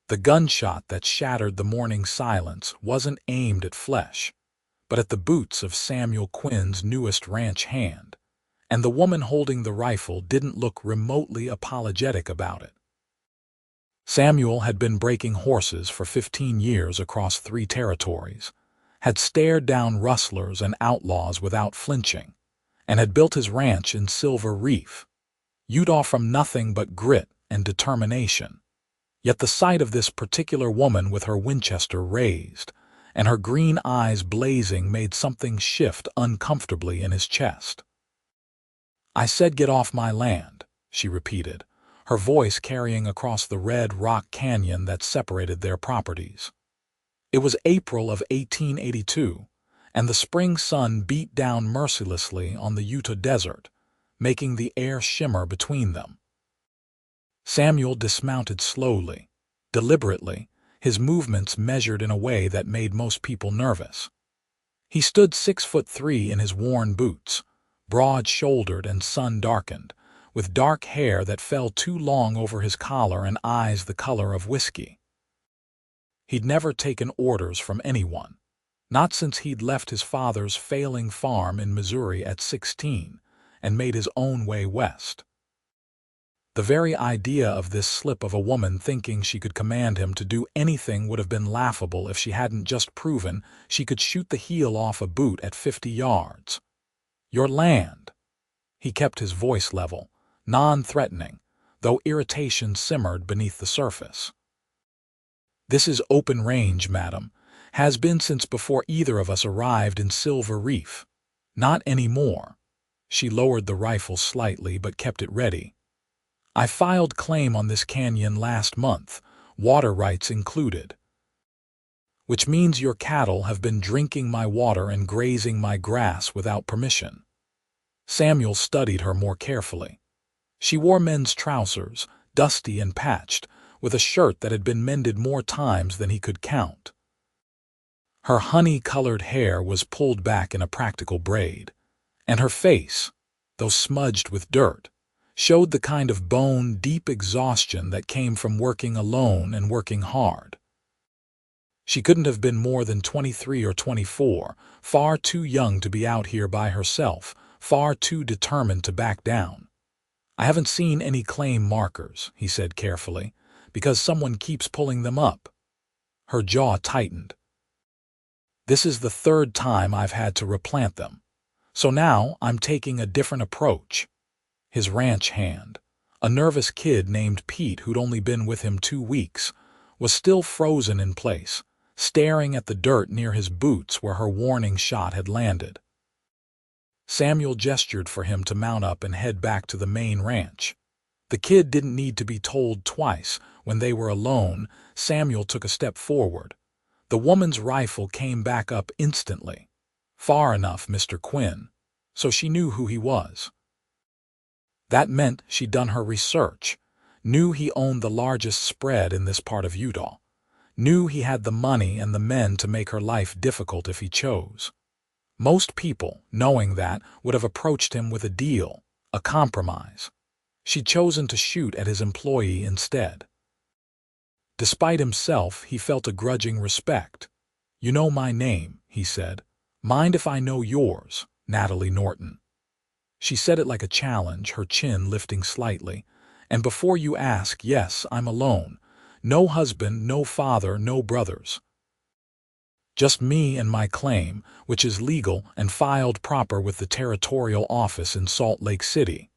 The gunshot that shattered the morning silence wasn't aimed at flesh, but at the boots of Samuel Quinn's newest ranch hand, and the woman holding the rifle didn't look remotely apologetic about it. Samuel had been breaking horses for 15 years across 3 territories, had stared down rustlers and outlaws without flinching, and had built his ranch in Silver Reef, Utah, from nothing but grit and determination. Yet the sight of this particular woman with her Winchester raised and her green eyes blazing made something shift uncomfortably in his chest. "I said get off my land," she repeated, her voice carrying across the red rock canyon that separated their properties. It was April of 1882, and the spring sun beat down mercilessly on the Utah desert, making the air shimmer between them. Samuel dismounted slowly, deliberately, his movements measured in a way that made most people nervous. He stood 6'3" in his worn boots, broad-shouldered and sun-darkened, with dark hair that fell too long over his collar and eyes the color of whiskey. He'd never taken orders from anyone, not since he'd left his father's failing farm in Missouri at 16 and made his own way west. The very idea of this slip of a woman thinking she could command him to do anything would have been laughable if she hadn't just proven she could shoot the heel off a boot at 50 yards. "Your land." He kept his voice level, non-threatening, though irritation simmered beneath the surface. "This is open range, madam. Has been since before either of us arrived in Silver Reef. Not anymore." She lowered the rifle slightly but kept it ready. "I filed claim on this canyon last month, water rights included. Which means your cattle have been drinking my water and grazing my grass without permission." Samuel studied her more carefully. She wore men's trousers, dusty and patched, with a shirt that had been mended more times than he could count. Her honey-colored hair was pulled back in a practical braid, and her face, though smudged with dirt, showed the kind of bone-deep exhaustion that came from working alone and working hard. She couldn't have been more than 23 or 24, far too young to be out here by herself, far too determined to back down. "I haven't seen any claim markers," he said carefully, "because someone keeps pulling them up." Her jaw tightened. "This is the 3rd time I've had to replant them, so now I'm taking a different approach." His ranch hand, a nervous kid named Pete who'd only been with him 2 weeks, was still frozen in place, staring at the dirt near his boots where her warning shot had landed. Samuel gestured for him to mount up and head back to the main ranch. The kid didn't need to be told twice. When they were alone, Samuel took a step forward. The woman's rifle came back up instantly. Far enough, Mr. Quinn, so she knew who he was. That meant she'd done her research, knew he owned the largest spread in this part of Utah, knew he had the money and the men to make her life difficult if he chose. Most people, knowing that, would have approached him with a deal, a compromise. She'd chosen to shoot at his employee instead. Despite himself, he felt a grudging respect. "You know my name," he said. "Mind if I know yours, Natalie Norton?" She said it like a challenge, her chin lifting slightly. "And before you ask, yes, I'm alone. No husband, no father, no brothers. Just me and my claim, which is legal and filed proper with the territorial office in Salt Lake City."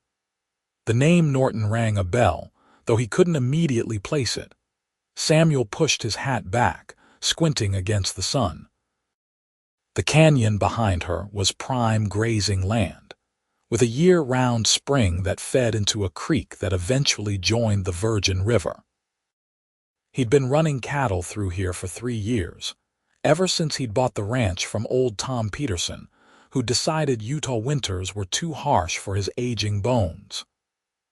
The name Norton rang a bell, though he couldn't immediately place it. Samuel pushed his hat back, squinting against the sun. The canyon behind her was prime grazing land, with a year-round spring that fed into a creek that eventually joined the Virgin River. He'd been running cattle through here for 3 years, ever since he'd bought the ranch from old Tom Peterson, who decided Utah winters were too harsh for his aging bones.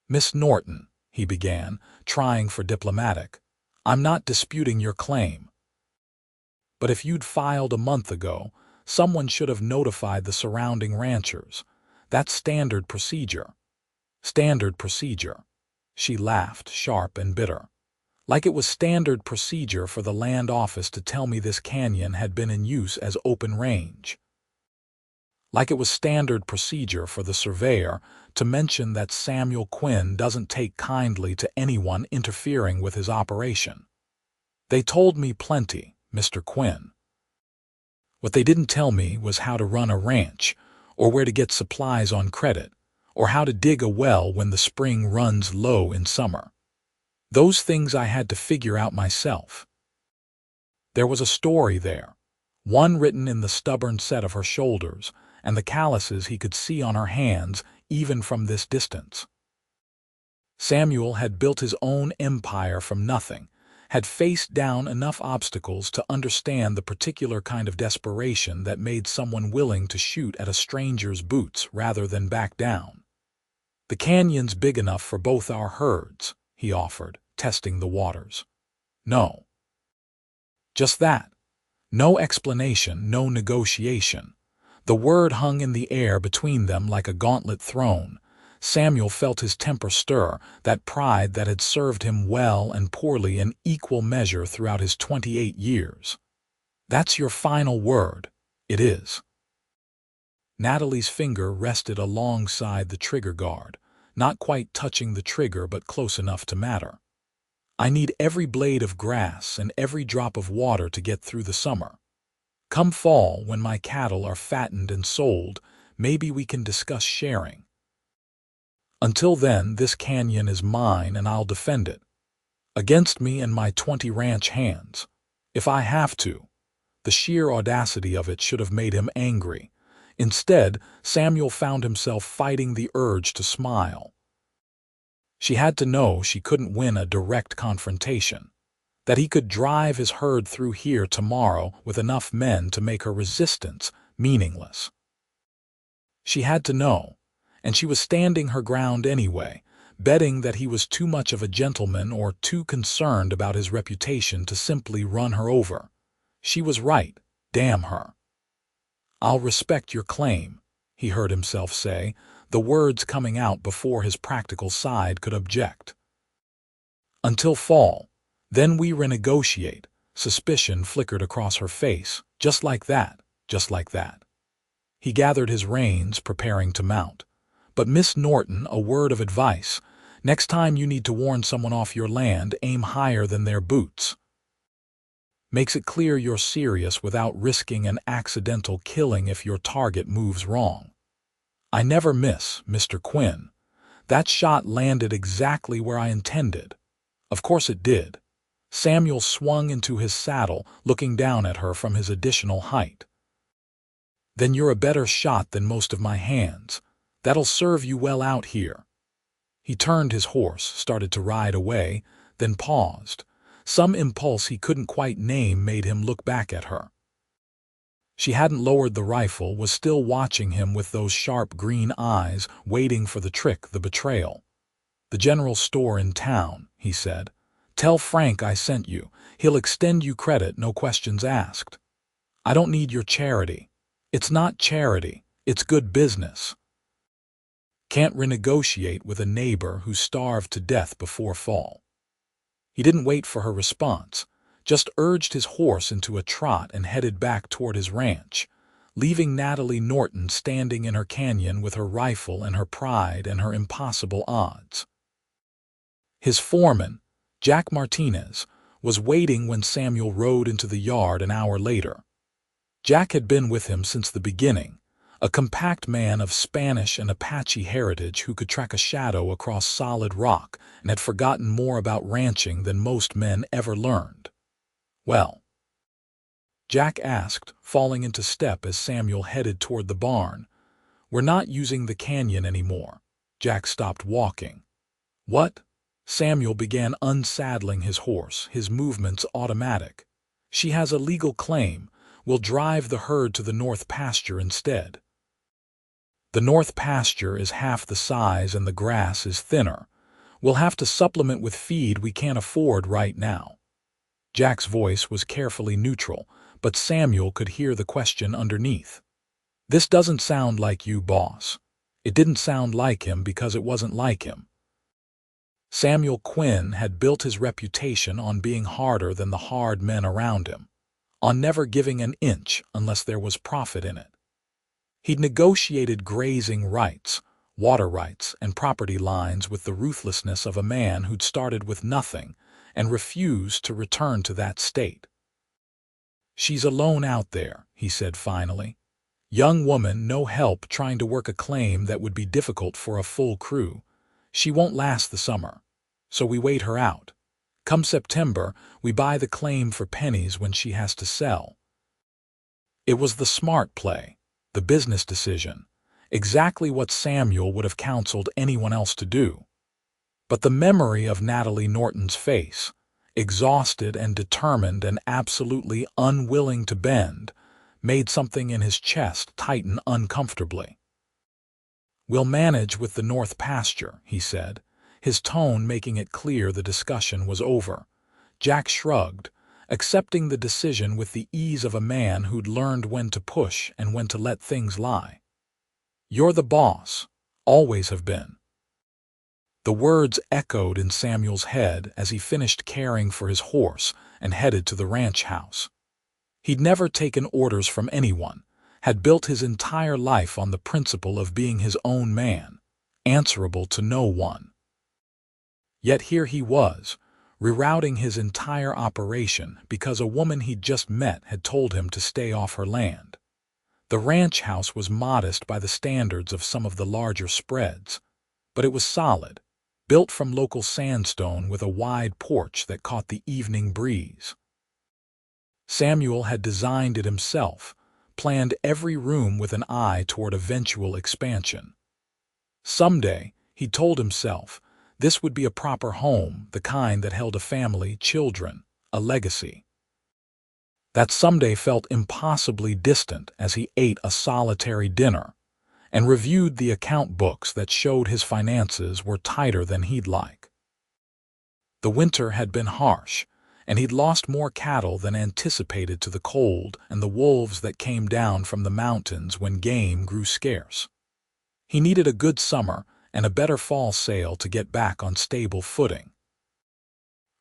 "Miss Norton," he began, trying for diplomatic, "I'm not disputing your claim. But if you'd filed a month ago, someone should have notified the surrounding ranchers. That's standard procedure." "Standard procedure." She laughed, sharp and bitter. Like it was standard procedure for the land office to tell me this canyon had been in use as open range. Like it was standard procedure for the surveyor to mention that Samuel Quinn doesn't take kindly to anyone interfering with his operation. They told me plenty, Mr. Quinn. What they didn't tell me was how to run a ranch, or where to get supplies on credit, or how to dig a well when the spring runs low in summer. Those things I had to figure out myself. There was a story there, one written in the stubborn set of her shoulders, and the calluses he could see on her hands even from this distance. Samuel had built his own empire from nothing, had faced down enough obstacles to understand the particular kind of desperation that made someone willing to shoot at a stranger's boots rather than back down. "The canyon's big enough for both our herds," he offered, testing the waters. "No." Just that. No explanation, no negotiation. The word hung in the air between them like a gauntlet thrown. Samuel felt his temper stir, that pride that had served him well and poorly in equal measure throughout his 28 years. "That's your final word." "It is." Natalie's finger rested alongside the trigger guard, not quite touching the trigger but close enough to matter. "I need every blade of grass and every drop of water to get through the summer. Come fall, when my cattle are fattened and sold, maybe we can discuss sharing. Until then, this canyon is mine and I'll defend it. Against me and my 20 ranch hands. If I have to." The sheer audacity of it should have made him angry. Instead, Samuel found himself fighting the urge to smile. She had to know she couldn't win a direct confrontation, that he could drive his herd through here tomorrow with enough men to make her resistance meaningless. She had to know, and she was standing her ground anyway, betting that he was too much of a gentleman or too concerned about his reputation to simply run her over. She was right, damn her. "I'll respect your claim," he heard himself say, the words coming out before his practical side could object. "Until fall. Then we renegotiate." Suspicion flickered across her face, just like that, just like that. He gathered his reins, preparing to mount. "But Miss Norton, a word of advice. Next time you need to warn someone off your land, aim higher than their boots. Makes it clear you're serious without risking an accidental killing if your target moves wrong. I never miss, Mr. Quinn. That shot landed exactly where I intended." Of course it did. Samuel swung into his saddle, looking down at her from his additional height. "Then you're a better shot than most of my hands. That'll serve you well out here." He turned his horse, started to ride away, then paused. Some impulse he couldn't quite name made him look back at her. She hadn't lowered the rifle, was still watching him with those sharp green eyes, waiting for the trick, the betrayal. "The general store in town," he said. "Tell Frank I sent you. He'll extend you credit, no questions asked. I don't need your charity. It's not charity, it's good business. Can't renegotiate with a neighbor who starved to death before fall." He didn't wait for her response, just urged his horse into a trot and headed back toward his ranch, leaving Natalie Norton standing in her canyon with her rifle and her pride and her impossible odds. His foreman, Jack Martinez, was waiting when Samuel rode into the yard an hour later. Jack had been with him since the beginning, a compact man of Spanish and Apache heritage who could track a shadow across solid rock and had forgotten more about ranching than most men ever learned. "Well?" Jack asked, falling into step as Samuel headed toward the barn. "We're not using the canyon anymore." Jack stopped walking. "What?" Samuel began unsaddling his horse, his movements automatic. "She has a legal claim. We'll drive the herd to the north pasture instead." "The north pasture is half the size and the grass is thinner. We'll have to supplement with feed we can't afford right now." Jack's voice was carefully neutral, but Samuel could hear the question underneath. "This doesn't sound like you, boss." It didn't sound like him because it wasn't like him. Samuel Quinn had built his reputation on being harder than the hard men around him, on never giving an inch unless there was profit in it. He'd negotiated grazing rights, water rights, and property lines with the ruthlessness of a man who'd started with nothing and refused to return to that state. "She's alone out there," he said finally. "Young woman, no help, trying to work a claim that would be difficult for a full crew. She won't last the summer, so we wait her out. Come September, we buy the claim for pennies when she has to sell." It was the smart play, the business decision, exactly what Samuel would have counseled anyone else to do. But the memory of Natalie Norton's face, exhausted and determined and absolutely unwilling to bend, made something in his chest tighten uncomfortably. "We'll manage with the north pasture," he said, his tone making it clear the discussion was over. Jack shrugged, accepting the decision with the ease of a man who'd learned when to push and when to let things lie. "You're the boss, always have been." The words echoed in Samuel's head as he finished caring for his horse and headed to the ranch house. He'd never taken orders from anyone, had built his entire life on the principle of being his own man, answerable to no one. Yet here he was, rerouting his entire operation because a woman he'd just met had told him to stay off her land. The ranch house was modest by the standards of some of the larger spreads, but it was solid, built from local sandstone with a wide porch that caught the evening breeze. Samuel had designed it himself, planned every room with an eye toward eventual expansion. Someday, he told himself, this would be a proper home, the kind that held a family, children, a legacy. That someday felt impossibly distant as he ate a solitary dinner and reviewed the account books that showed his finances were tighter than he'd like. The winter had been harsh, and he'd lost more cattle than anticipated to the cold and the wolves that came down from the mountains when game grew scarce. He needed a good summer and a better fall sale to get back on stable footing.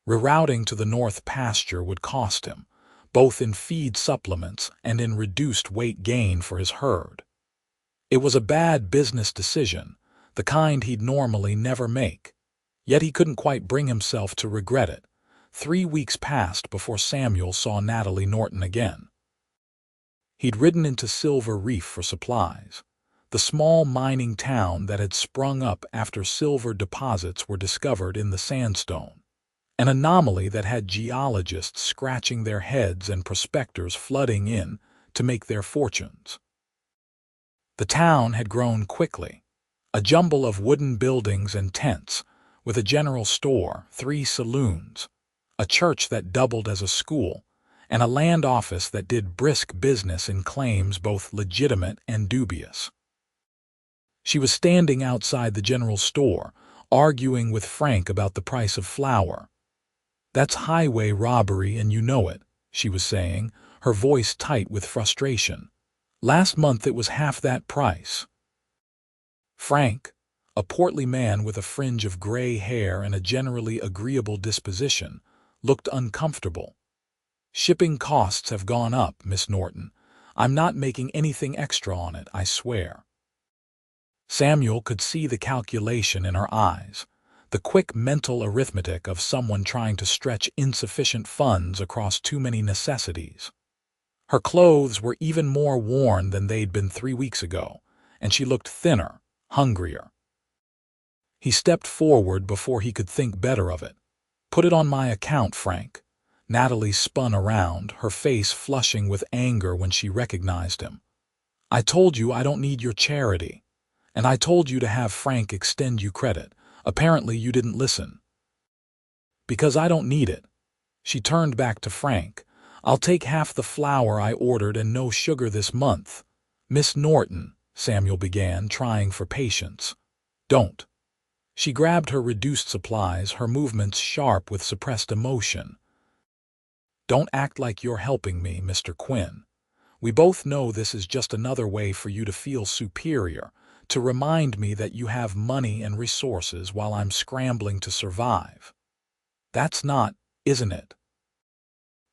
Rerouting to the north pasture would cost him, both in feed supplements and in reduced weight gain for his herd. It was a bad business decision, the kind he'd normally never make, yet he couldn't quite bring himself to regret it. 3 weeks passed before Samuel saw Natalie Norton again. He'd ridden into Silver Reef for supplies, the small mining town that had sprung up after silver deposits were discovered in the sandstone, an anomaly that had geologists scratching their heads and prospectors flooding in to make their fortunes. The town had grown quickly, a jumble of wooden buildings and tents, with a general store, 3 saloons, a church that doubled as a school, and a land office that did brisk business in claims both legitimate and dubious. She was standing outside the general store, arguing with Frank about the price of flour. "That's highway robbery and you know it," she was saying, her voice tight with frustration. "Last month it was half that price." Frank, a portly man with a fringe of gray hair and a generally agreeable disposition, looked uncomfortable. "Shipping costs have gone up, Miss Norton. I'm not making anything extra on it, I swear." Samuel could see the calculation in her eyes, the quick mental arithmetic of someone trying to stretch insufficient funds across too many necessities. Her clothes were even more worn than they'd been 3 weeks ago, and she looked thinner, hungrier. He stepped forward before he could think better of it. "Put it on my account, Frank." Natalie spun around, her face flushing with anger when she recognized him. "I told you I don't need your charity. And I told you to have Frank extend you credit. Apparently you didn't listen." "Because I don't need it." She turned back to Frank. "I'll take half the flour I ordered and no sugar this month." "Miss Norton," Samuel began, trying for patience. "Don't." She grabbed her reduced supplies, her movements sharp with suppressed emotion. "Don't act like you're helping me, Mr. Quinn. We both know this is just another way for you to feel superior, to remind me that you have money and resources while I'm scrambling to survive. That's not, isn't it?"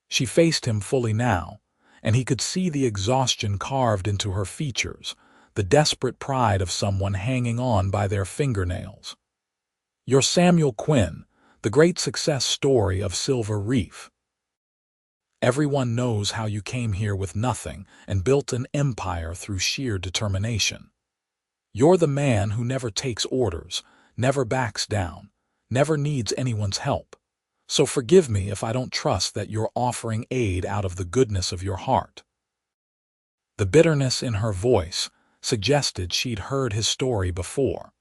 She faced him fully now, and he could see the exhaustion carved into her features, the desperate pride of someone hanging on by their fingernails. "You're Samuel Quinn, the great success story of Silver Reef. Everyone knows how you came here with nothing and built an empire through sheer determination. You're the man who never takes orders, never backs down, never needs anyone's help. So forgive me if I don't trust that you're offering aid out of the goodness of your heart." The bitterness in her voice suggested she'd heard his story before,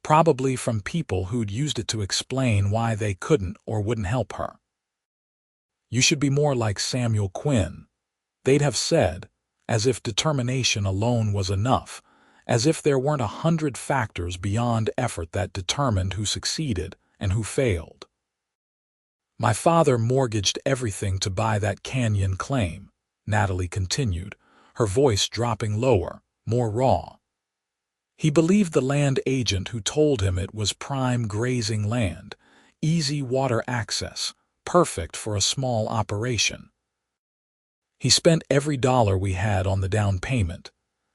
probably from people who'd used it to explain why they couldn't or wouldn't help her. "You should be more like Samuel Quinn," they'd have said, as if determination alone was enough, as if there weren't 100 factors beyond effort that determined who succeeded and who failed. "My father mortgaged everything to buy that canyon claim," Natalie continued, her voice dropping lower, more raw. "He believed the land agent who told him it was prime grazing land, easy water access, perfect for a small operation. He spent every dollar we had on the down payment,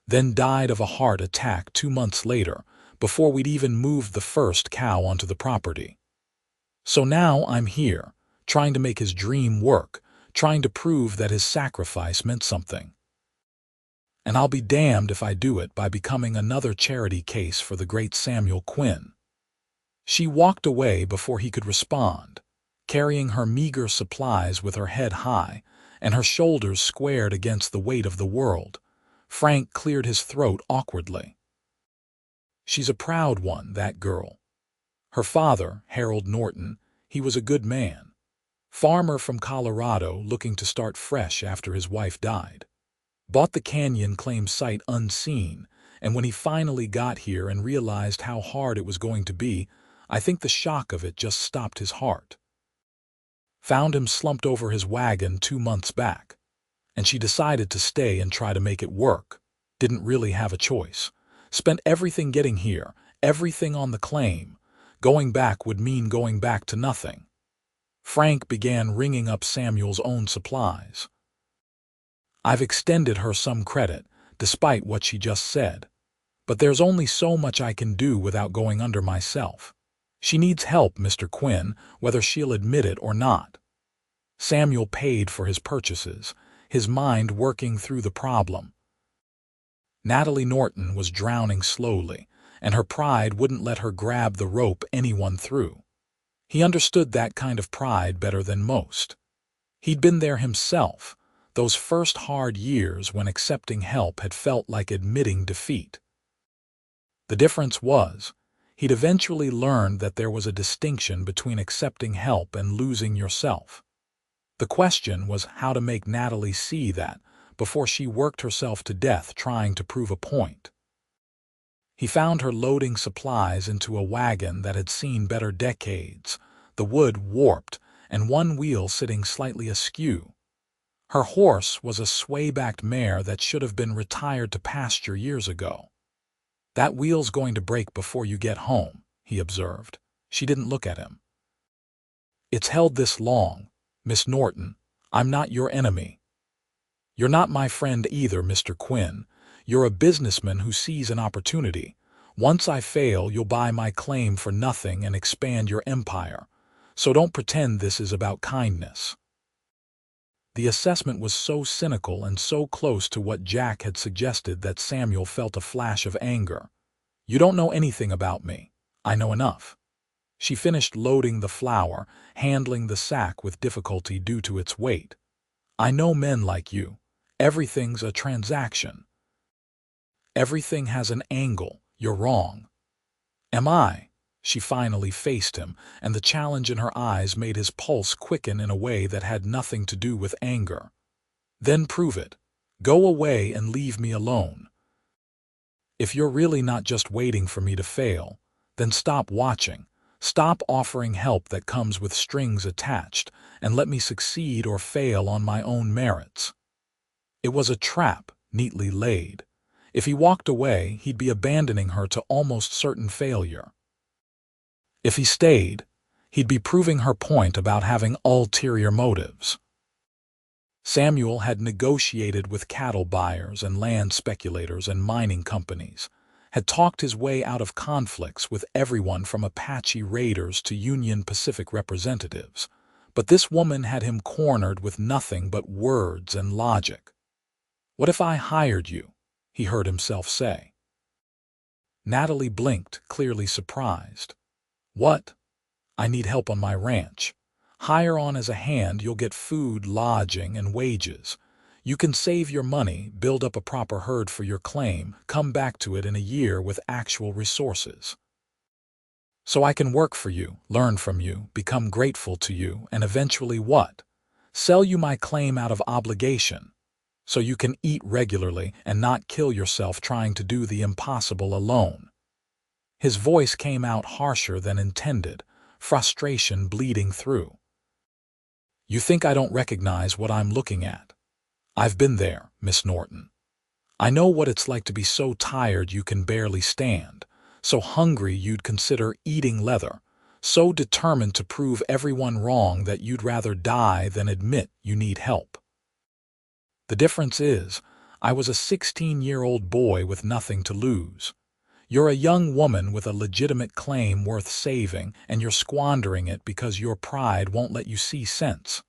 then died of a heart attack 2 months later, before we'd even moved the first cow onto the property. So now I'm here, trying to make his dream work, trying to prove that his sacrifice meant something. And I'll be damned if I do it by becoming another charity case for the great Samuel Quinn." She walked away before he could respond, carrying her meager supplies with her head high and her shoulders squared against the weight of the world. Frank cleared his throat awkwardly. "She's a proud one, that girl. Her father, Harold Norton, he was a good man. Farmer from Colorado looking to start fresh after his wife died. Bought the canyon claim site unseen, and when he finally got here and realized how hard it was going to be, I think the shock of it just stopped his heart. Found him slumped over his wagon 2 months back, and she decided to stay and try to make it work. Didn't really have a choice. Spent everything getting here, everything on the claim. Going back would mean going back to nothing." Frank began ringing up Samuel's own supplies. "I've extended her some credit, despite what she just said. But there's only so much I can do without going under myself. She needs help, Mr. Quinn, whether she'll admit it or not." Samuel paid for his purchases, his mind working through the problem. Natalie Norton was drowning slowly, and her pride wouldn't let her grab the rope anyone threw. He understood that kind of pride better than most. He'd been there himself, those first hard years when accepting help had felt like admitting defeat. The difference was, he'd eventually learned that there was a distinction between accepting help and losing yourself. The question was how to make Natalie see that before she worked herself to death trying to prove a point. He found her loading supplies into a wagon that had seen better decades, the wood warped and one wheel sitting slightly askew. Her horse was a sway-backed mare that should have been retired to pasture years ago. "That wheel's going to break before you get home," he observed. She didn't look at him. "It's held this long, Miss Norton. I'm not your enemy." "You're not my friend either, Mr. Quinn. You're a businessman who sees an opportunity. Once I fail, you'll buy my claim for nothing and expand your empire. So don't pretend this is about kindness." The assessment was so cynical and so close to what Jack had suggested that Samuel felt a flash of anger. "You don't know anything about me. I know enough." She finished loading the flour, handling the sack with difficulty due to its weight. "I know men like you. Everything's a transaction. Everything has an angle. You're wrong." "Am I?" She finally faced him, and the challenge in her eyes made his pulse quicken in a way that had nothing to do with anger. "Then prove it. Go away and leave me alone. If you're really not just waiting for me to fail, then stop watching. Stop offering help that comes with strings attached, and let me succeed or fail on my own merits." It was a trap, neatly laid. If he walked away, he'd be abandoning her to almost certain failure. If he stayed, he'd be proving her point about having ulterior motives. Samuel had negotiated with cattle buyers and land speculators and mining companies, had talked his way out of conflicts with everyone from Apache raiders to Union Pacific representatives, but this woman had him cornered with nothing but words and logic. "What if I hired you?" he heard himself say. Natalie blinked, clearly surprised. "What? I need help on my ranch. Hire on as a hand, you'll get food, lodging, and wages. You can save your money, build up a proper herd for your claim, come back to it in a year with actual resources. So I can work for you, learn from you, become grateful to you, and eventually what? Sell you my claim out of obligation, so you can eat regularly and not kill yourself trying to do the impossible alone." His voice came out harsher than intended, frustration bleeding through. "You think I don't recognize what I'm looking at? I've been there, Miss Norton. I know what it's like to be so tired you can barely stand, so hungry you'd consider eating leather, so determined to prove everyone wrong that you'd rather die than admit you need help. The difference is, I was a 16-year-old boy with nothing to lose. You're a young woman with a legitimate claim worth saving, and you're squandering it because your pride won't let you see sense."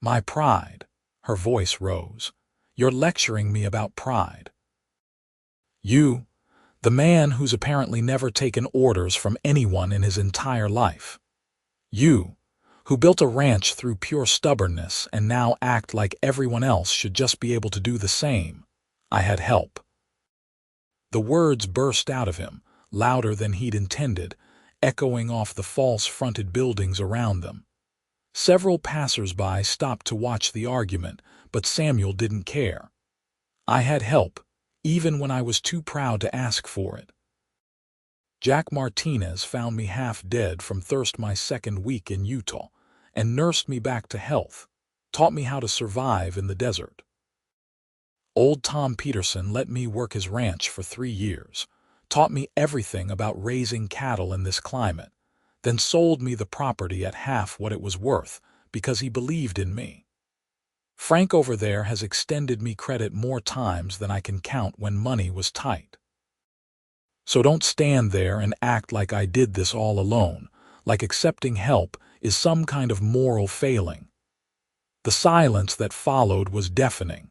"My pride?" Her voice rose. "You're lecturing me about pride. You, the man who's apparently never taken orders from anyone in his entire life. You, who built a ranch through pure stubbornness and now act like everyone else should just be able to do the same. I had help." The words burst out of him, louder than he'd intended, echoing off the false-fronted buildings around them. Several passers-by stopped to watch the argument, but Samuel didn't care. "I had help, even when I was too proud to ask for it. Jack Martinez found me half dead from thirst my second week in Utah, and nursed me back to health, taught me how to survive in the desert. Old Tom Peterson let me work his ranch for 3 years, taught me everything about raising cattle in this climate, then sold me the property at half what it was worth because he believed in me. Frank over there has extended me credit more times than I can count when money was tight. So don't stand there and act like I did this all alone, like accepting help is some kind of moral failing." The silence that followed was deafening.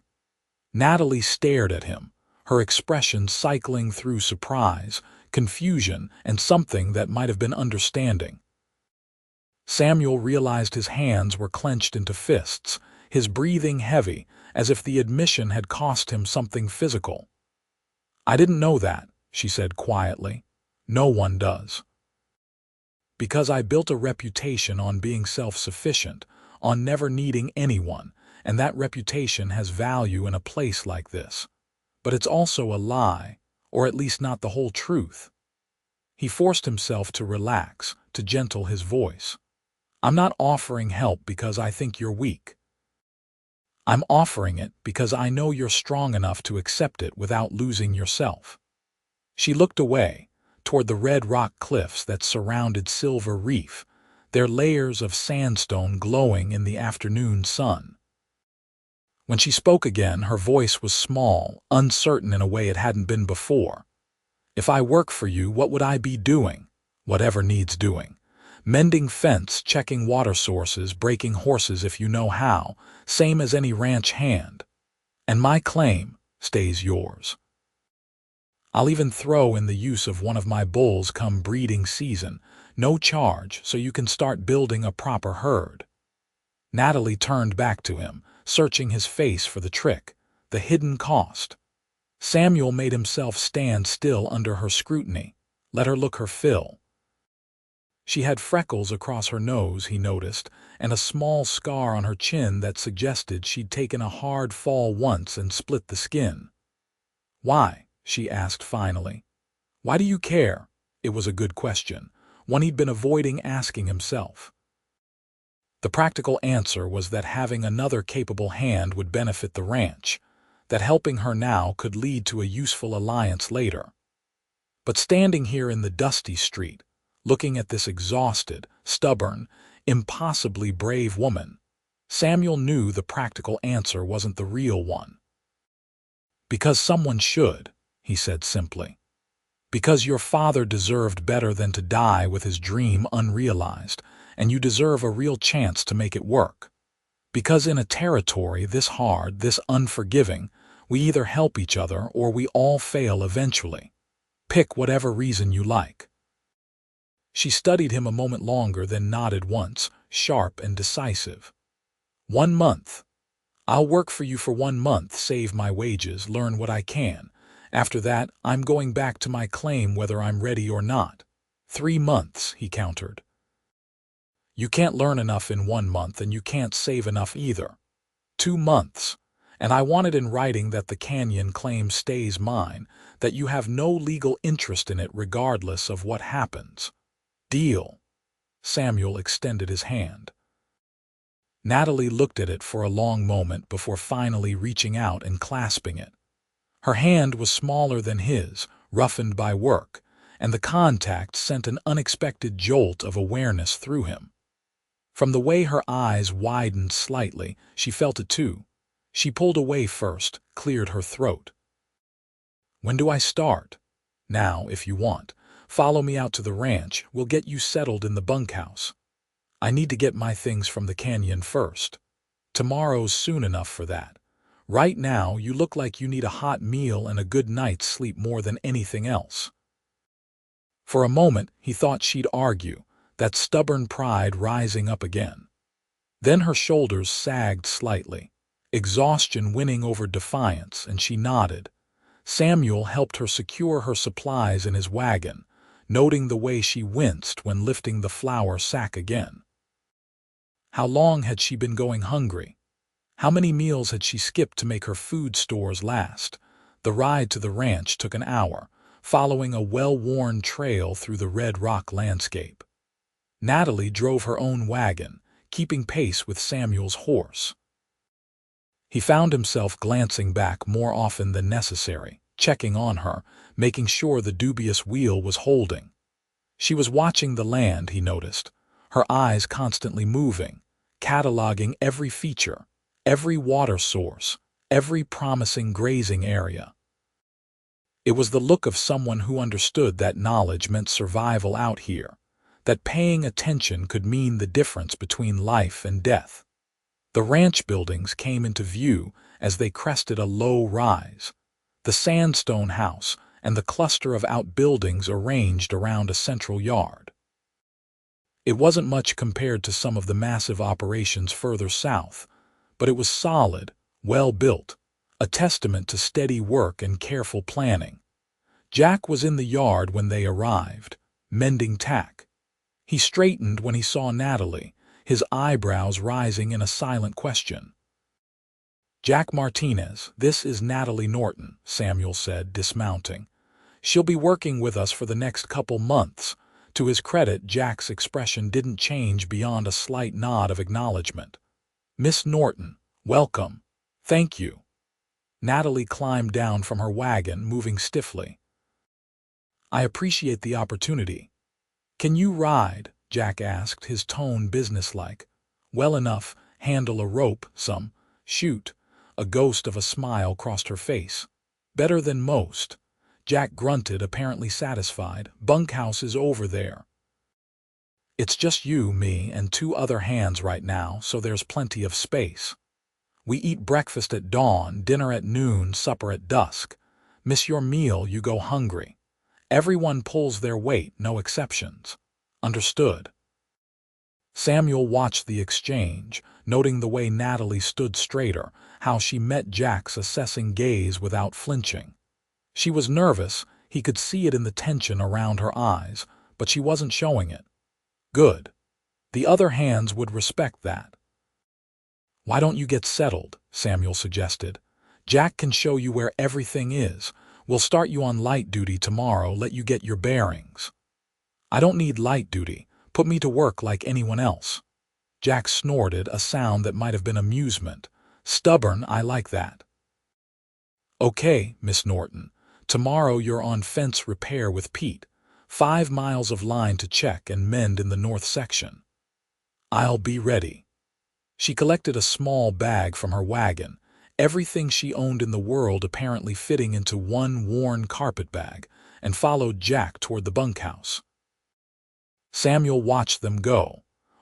Natalie stared at him, her expression cycling through surprise, confusion, and something that might have been understanding. Samuel realized his hands were clenched into fists, his breathing heavy, as if the admission had cost him something physical. "I didn't know that," she said quietly. "No one does. Because I built a reputation on being self-sufficient, on never needing anyone, and that reputation has value in a place like this. But it's also a lie, or at least not the whole truth." He forced himself to relax, to gentle his voice. "I'm not offering help because I think you're weak. I'm offering it because I know you're strong enough to accept it without losing yourself." She looked away, toward the red rock cliffs that surrounded Silver Reef, their layers of sandstone glowing in the afternoon sun. When she spoke again, her voice was small, uncertain in a way it hadn't been before. "If I work for you, what would I be doing? Whatever needs doing. Mending fence, checking water sources, breaking horses if you know how, same as any ranch hand. And my claim stays yours. I'll even throw in the use of one of my bulls come breeding season, no charge, so you can start building a proper herd." Natalie turned back to him, searching his face for the trick, the hidden cost. Samuel made himself stand still under her scrutiny, let her look her fill. She had freckles across her nose, he noticed, and a small scar on her chin that suggested she'd taken a hard fall once and split the skin. "Why?" she asked finally. "Why do you care?" It was a good question, one he'd been avoiding asking himself. The practical answer was that having another capable hand would benefit the ranch. that helping her now could lead to a useful alliance later. But standing here in the dusty street, looking at this exhausted, stubborn, impossibly brave woman, Samuel knew the practical answer wasn't the real one. "Because someone should," he said simply. "Because your father deserved better than to die with his dream unrealized, and you deserve a real chance to make it work. Because in a territory this hard, this unforgiving, we either help each other or we all fail eventually. Pick whatever reason you like." She studied him a moment longer, then nodded once, sharp and decisive. 1 month. I'll work for you for 1 month, save my wages, learn what I can. After that, I'm going back to my claim whether I'm ready or not. 3 months, he countered. You can't learn enough in 1 month, and you can't save enough either. 2 months. And I want it in writing that the canyon claim stays mine, that you have no legal interest in it regardless of what happens. Deal. Samuel extended his hand. Natalie looked at it for a long moment before finally reaching out and clasping it. Her hand was smaller than his, roughened by work, and the contact sent an unexpected jolt of awareness through him. From the way her eyes widened slightly, she felt it too. She pulled away first, cleared her throat. "When do I start?" "Now, if you want. Follow me out to the ranch. We'll get you settled in the bunkhouse. I need to get my things from the canyon first. Tomorrow's soon enough for that. Right now, you look like you need a hot meal and a good night's sleep more than anything else." For a moment, he thought she'd argue, that stubborn pride rising up again. Then her shoulders sagged slightly, exhaustion winning over defiance, and she nodded. Samuel helped her secure her supplies in his wagon, noting the way she winced when lifting the flour sack again. How long had she been going hungry? How many meals had she skipped to make her food stores last? The ride to the ranch took an hour, following a well-worn trail through the red rock landscape. Natalie drove her own wagon, keeping pace with Samuel's horse. He found himself glancing back more often than necessary, checking on her, making sure the dubious wheel was holding. She was watching the land, he noticed, her eyes constantly moving, cataloging every feature, every water source, every promising grazing area. It was the look of someone who understood that knowledge meant survival out here, that paying attention could mean the difference between life and death. The ranch buildings came into view as they crested a low rise. The sandstone house and the cluster of outbuildings arranged around a central yard. It wasn't much compared to some of the massive operations further south, but it was solid, well-built, a testament to steady work and careful planning. Jack was in the yard when they arrived, mending tack. He straightened when he saw Natalie, his eyebrows rising in a silent question. "Jack Martinez, this is Natalie Norton," Samuel said, dismounting. "She'll be working with us for the next couple months." To his credit, Jack's expression didn't change beyond a slight nod of acknowledgement. "Miss Norton, welcome." "Thank you." Natalie climbed down from her wagon, moving stiffly. "I appreciate the opportunity." "Can you ride?" Jack asked, his tone businesslike. "Well enough. Handle a rope, some. Shoot." A ghost of a smile crossed her face. "Better than most." Jack grunted, apparently satisfied. "Bunkhouse is over there." "It's just you, me, and 2 other hands right now, so there's plenty of space. We eat breakfast at dawn, dinner at noon, supper at dusk. Miss your meal, you go hungry. Everyone pulls their weight, no exceptions. Understood?" Samuel watched the exchange, noting the way Natalie stood straighter, how she met Jack's assessing gaze without flinching. She was nervous, he could see it in the tension around her eyes, but she wasn't showing it. Good. The other hands would respect that. "Why don't you get settled?" Samuel suggested. "Jack can show you where everything is. We'll start you on light duty tomorrow, let you get your bearings." "I don't need light duty. Put me to work like anyone else." Jack snorted, a sound that might have been amusement. "Stubborn, I like that." Okay, Miss Norton. Tomorrow you're on fence repair with Pete. 5 miles of line to check and mend in the north section. I'll be ready. She collected a small bag from her wagon, everything she owned in the world apparently fitting into one worn carpet bag, and followed Jack toward the bunkhouse. Samuel watched them go,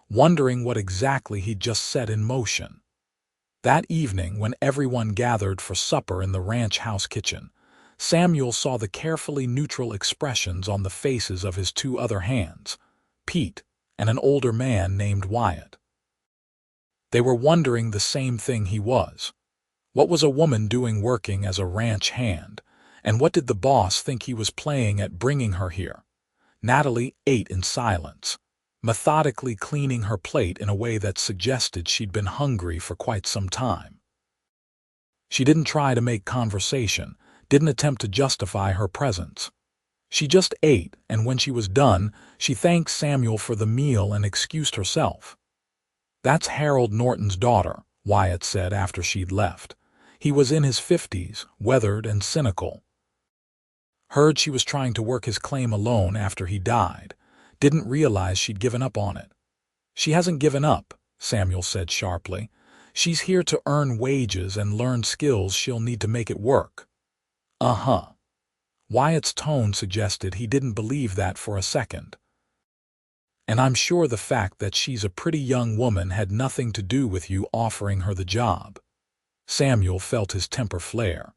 wondering what exactly he'd just set in motion. That evening, when everyone gathered for supper in the ranch house kitchen, Samuel saw the carefully neutral expressions on the faces of his two other hands, Pete and an older man named Wyatt. They were wondering the same thing he was. What was a woman doing working as a ranch hand, and what did the boss think he was playing at bringing her here? Natalie ate in silence, methodically cleaning her plate in a way that suggested she'd been hungry for quite some time. She didn't try to make conversation, didn't attempt to justify her presence. She just ate, and when she was done, she thanked Samuel for the meal and excused herself. "That's Harold Norton's daughter," Wyatt said after she'd left. He was in his 50s, weathered and cynical. Heard she was trying to work his claim alone after he died. Didn't realize she'd given up on it. "She hasn't given up," Samuel said sharply. "She's here to earn wages and learn skills she'll need to make it work." "Uh-huh." Wyatt's tone suggested he didn't believe that for a second. "And I'm sure the fact that she's a pretty young woman had nothing to do with you offering her the job." Samuel felt his temper flare.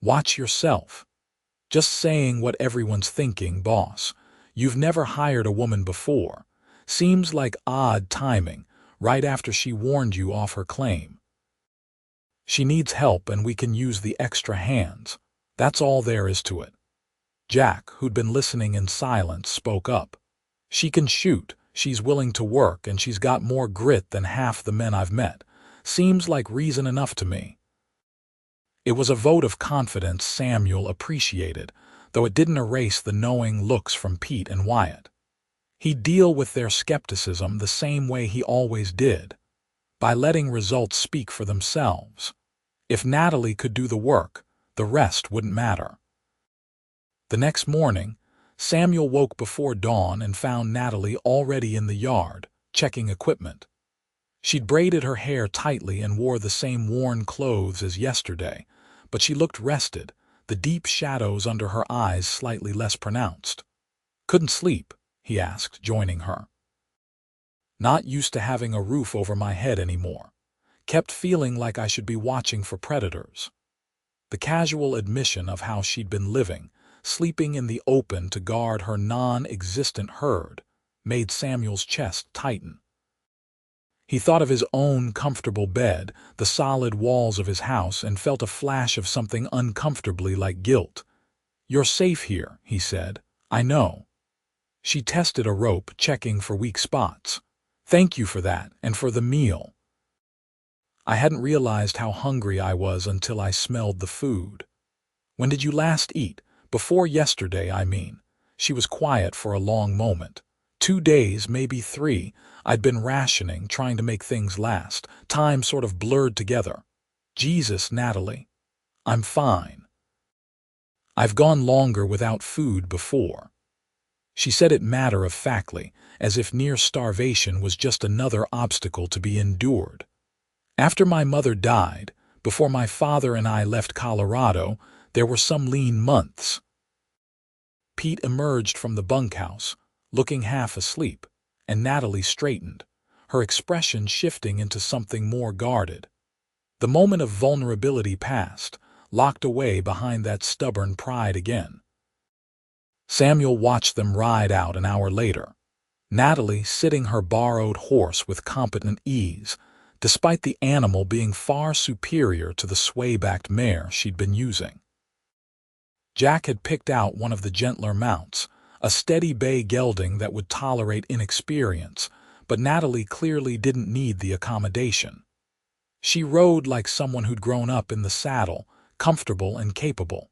"Watch yourself. Just saying what everyone's thinking, boss. You've never hired a woman before. Seems like odd timing, right after she warned you off her claim. She needs help and we can use the extra hands. That's all there is to it." Jack, who'd been listening in silence, spoke up. "She can shoot, she's willing to work, and she's got more grit than half the men I've met. Seems like reason enough to me." It was a vote of confidence Samuel appreciated, though it didn't erase the knowing looks from Pete and Wyatt. He'd deal with their skepticism the same way he always did, by letting results speak for themselves. If Natalie could do the work, the rest wouldn't matter. The next morning, Samuel woke before dawn and found Natalie already in the yard, checking equipment. She'd braided her hair tightly and wore the same worn clothes as yesterday, but she looked rested, the deep shadows under her eyes slightly less pronounced. "Couldn't sleep?" he asked, joining her. "Not used to having a roof over my head anymore. Kept feeling like I should be watching for predators." The casual admission of how she'd been living, sleeping in the open to guard her non-existent herd, made Samuel's chest tighten. He thought of his own comfortable bed, the solid walls of his house, and felt a flash of something uncomfortably like guilt. "You're safe here," he said. "I know." She tested a rope, checking for weak spots. "Thank you for that, and for the meal. I hadn't realized how hungry I was until I smelled the food." "When did you last eat? Before yesterday, I mean." She was quiet for a long moment. 2 days, maybe 3. I'd been rationing, trying to make things last. Time sort of blurred together. "Jesus, Natalie. I'm fine. I've gone longer without food before." She said it matter-of-factly, as if near starvation was just another obstacle to be endured. "After my mother died, before my father and I left Colorado, there were some lean months." Pete emerged from the bunkhouse, looking half asleep, and Natalie straightened, her expression shifting into something more guarded. The moment of vulnerability passed, locked away behind that stubborn pride again. Samuel watched them ride out an hour later, Natalie sitting her borrowed horse with competent ease, despite the animal being far superior to the sway-backed mare she'd been using. Jack had picked out one of the gentler mounts, a steady bay gelding that would tolerate inexperience, but Natalie clearly didn't need the accommodation. She rode like someone who'd grown up in the saddle, comfortable and capable.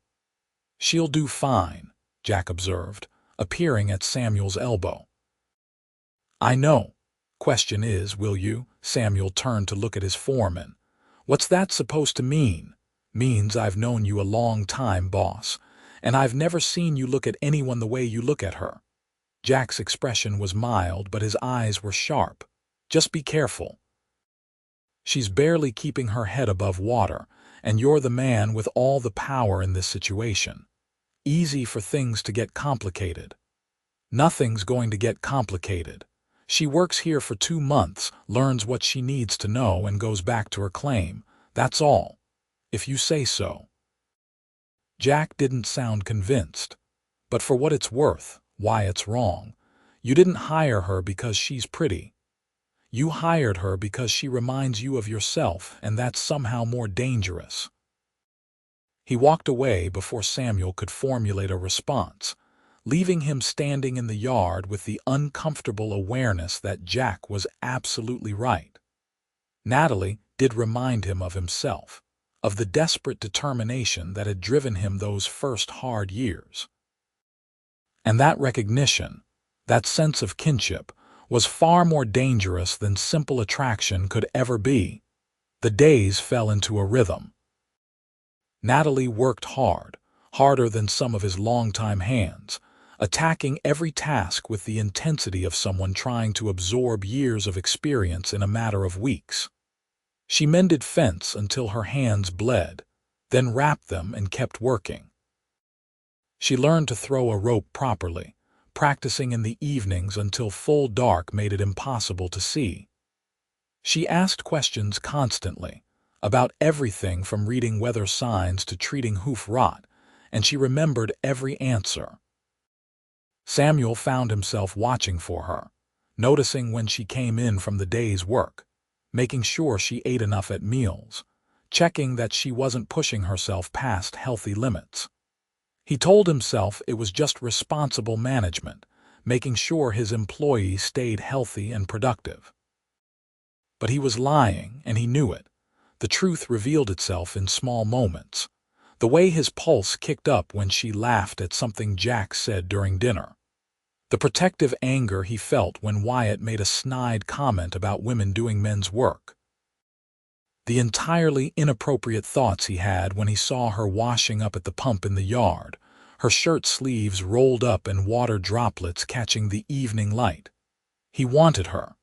"She'll do fine," Jack observed, appearing at Samuel's elbow. "I know. Question is, will you?" Samuel turned to look at his foreman. "What's that supposed to mean?" Means I've known you a long time, boss, and I've never seen you look at anyone the way you look at her." Jack's expression was mild, but his eyes were sharp. "Just be careful. She's barely keeping her head above water, and you're the man with all the power in this situation. Easy for things to get complicated." "Nothing's going to get complicated. She works here for 2 months, learns what she needs to know, and goes back to her claim. That's all. If you say so." Jack didn't sound convinced. "But for what it's worth, Wyatt's wrong. You didn't hire her because she's pretty. You hired her because she reminds you of yourself, and that's somehow more dangerous." He walked away before Samuel could formulate a response, leaving him standing in the yard with the uncomfortable awareness that Jack was absolutely right. Natalie did remind him of himself, of the desperate determination that had driven him those first hard years. And that recognition, that sense of kinship, was far more dangerous than simple attraction could ever be. The days fell into a rhythm. Natalie worked hard, harder than some of his longtime hands, attacking every task with the intensity of someone trying to absorb years of experience in a matter of weeks. She mended fence until her hands bled, then wrapped them and kept working. She learned to throw a rope properly, practicing in the evenings until full dark made it impossible to see. She asked questions constantly, about everything from reading weather signs to treating hoof rot, and she remembered every answer. Samuel found himself watching for her, noticing when she came in from the day's work, making sure she ate enough at meals, checking that she wasn't pushing herself past healthy limits. He told himself it was just responsible management, making sure his employees stayed healthy and productive. But he was lying, and he knew it. The truth revealed itself in small moments. The way his pulse kicked up when she laughed at something Jack said during dinner. The protective anger he felt when Wyatt made a snide comment about women doing men's work. The entirely inappropriate thoughts he had when he saw her washing up at the pump in the yard, her shirt sleeves rolled up and water droplets catching the evening light. He wanted her.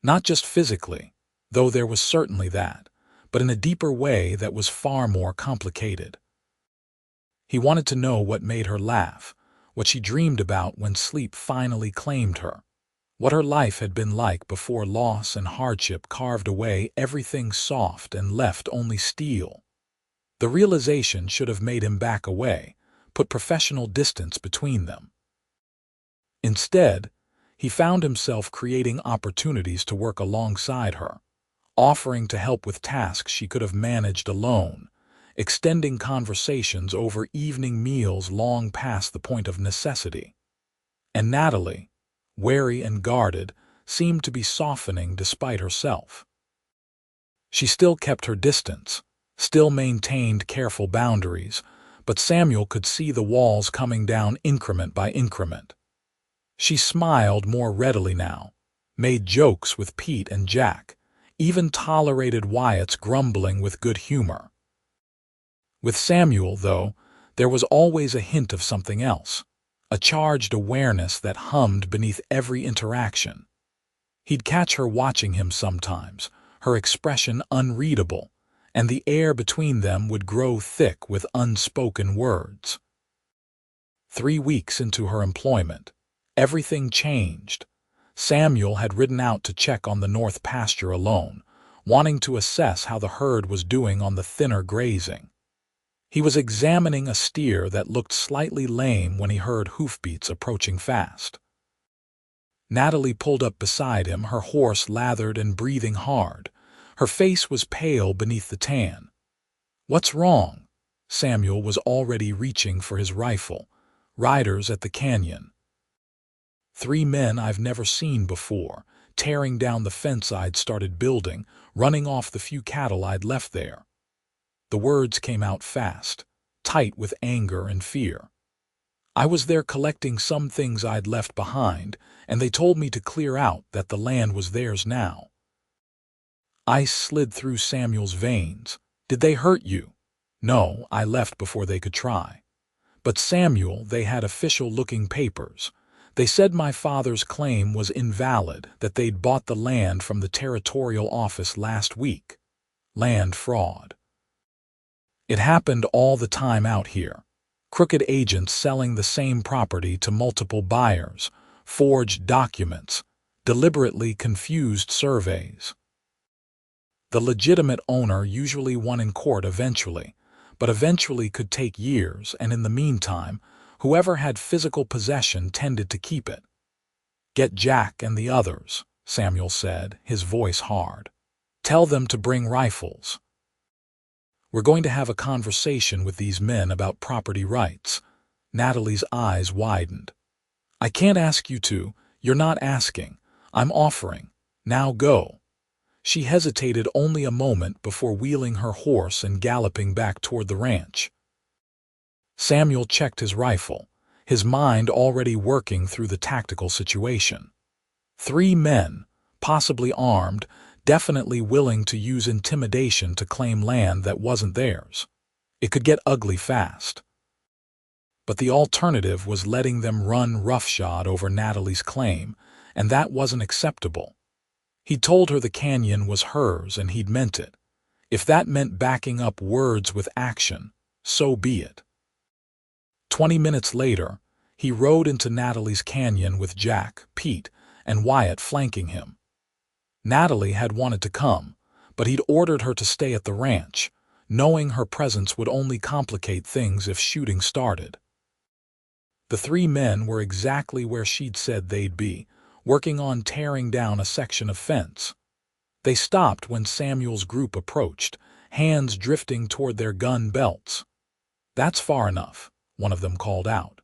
Not just physically, though there was certainly that, but in a deeper way that was far more complicated. He wanted to know what made her laugh, what she dreamed about when sleep finally claimed her, what her life had been like before loss and hardship carved away everything soft and left only steel. The realization should have made him back away, put professional distance between them. Instead, he found himself creating opportunities to work alongside her, offering to help with tasks she could have managed alone, extending conversations over evening meals long past the point of necessity. And Natalie, wary and guarded, seemed to be softening despite herself. She still kept her distance, still maintained careful boundaries, but Samuel could see the walls coming down increment by increment. She smiled more readily now, made jokes with Pete and Jack, even tolerated Wyatt's grumbling with good humor. With Samuel, though, there was always a hint of something else, a charged awareness that hummed beneath every interaction. He'd catch her watching him sometimes, her expression unreadable, and the air between them would grow thick with unspoken words. 3 weeks into her employment, everything changed. Samuel had ridden out to check on the north pasture alone, wanting to assess how the herd was doing on the thinner grazing. He was examining a steer that looked slightly lame when he heard hoofbeats approaching fast. Natalie pulled up beside him, her horse lathered and breathing hard. Her face was pale beneath the tan. "What's wrong?" Samuel was already reaching for his rifle. "Riders at the canyon. 3 men I've never seen before, tearing down the fence I'd started building, running off the few cattle I'd left there." The words came out fast, tight with anger and fear. "I was there collecting some things I'd left behind, and they told me to clear out, that the land was theirs now." Ice slid through Samuel's veins. "Did they hurt you?" No, I left before they could try. But Samuel, they had official-looking papers. They said my father's claim was invalid, that they'd bought the land from the territorial office last week. Land fraud. It happened all the time out here. Crooked agents selling the same property to multiple buyers, forged documents, deliberately confused surveys. The legitimate owner usually won in court eventually, but eventually could take years, and in the meantime, whoever had physical possession tended to keep it. Get Jack and the others, Samuel said, his voice hard. Tell them to bring rifles. We're going to have a conversation with these men about property rights. Natalie's eyes widened. I can't ask you to. You're not asking. I'm offering. Now go. She hesitated only a moment before wheeling her horse and galloping back toward the ranch. Samuel checked his rifle, his mind already working through the tactical situation. 3 men, possibly armed, definitely willing to use intimidation to claim land that wasn't theirs. It could get ugly fast. But the alternative was letting them run roughshod over Natalie's claim, and that wasn't acceptable. He'd told her the canyon was hers and he'd meant it. If that meant backing up words with action, so be it. 20 minutes later, he rode into Natalie's canyon with Jack, Pete, and Wyatt flanking him. Natalie had wanted to come, but he'd ordered her to stay at the ranch, knowing her presence would only complicate things if shooting started. The 3 men were exactly where she'd said they'd be, working on tearing down a section of fence. They stopped when Samuel's group approached, hands drifting toward their gun belts. That's far enough, one of them called out.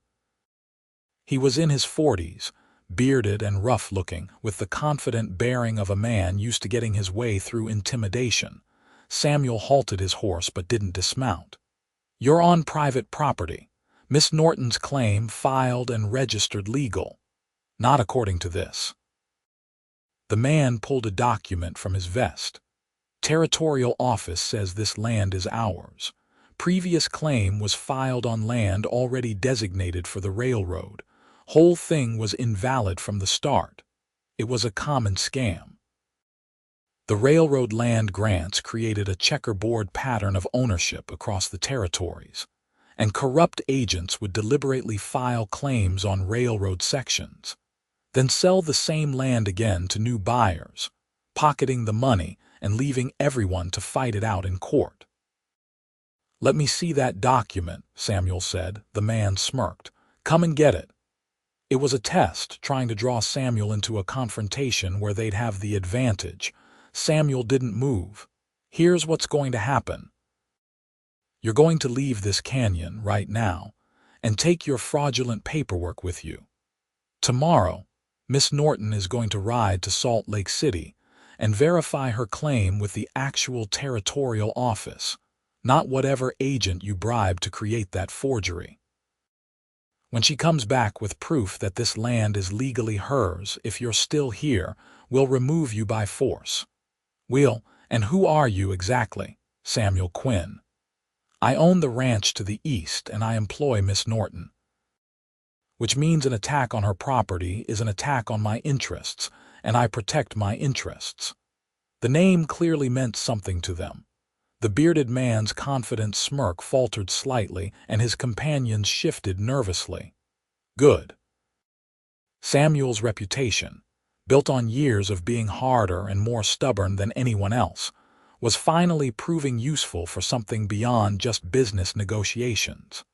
He was in his 40s, bearded and rough-looking, with the confident bearing of a man used to getting his way through intimidation. Samuel halted his horse but didn't dismount. You're on private property. Miss Norton's claim filed and registered legal. Not according to this. The man pulled a document from his vest. Territorial office says this land is ours. Previous claim was filed on land already designated for the railroad. Whole thing was invalid from the start. It was a common scam. The railroad land grants created a checkerboard pattern of ownership across the territories, and corrupt agents would deliberately file claims on railroad sections, then sell the same land again to new buyers, pocketing the money and leaving everyone to fight it out in court. Let me see that document, Samuel said. The man smirked. Come and get it. It was a test, trying to draw Samuel into a confrontation where they'd have the advantage. Samuel didn't move. Here's what's going to happen. You're going to leave this canyon right now and take your fraudulent paperwork with you. Tomorrow, Miss Norton is going to ride to Salt Lake City and verify her claim with the actual territorial office, not whatever agent you bribed to create that forgery. When she comes back with proof that this land is legally hers, if you're still here, we'll remove you by force. And who are you exactly? Samuel Quinn. I own the ranch to the east and I employ Miss Norton. Which means an attack on her property is an attack on my interests, and I protect my interests. The name clearly meant something to them. The bearded man's confident smirk faltered slightly, and his companions shifted nervously. Good. Samuel's reputation, built on years of being harder and more stubborn than anyone else, was finally proving useful for something beyond just business negotiations.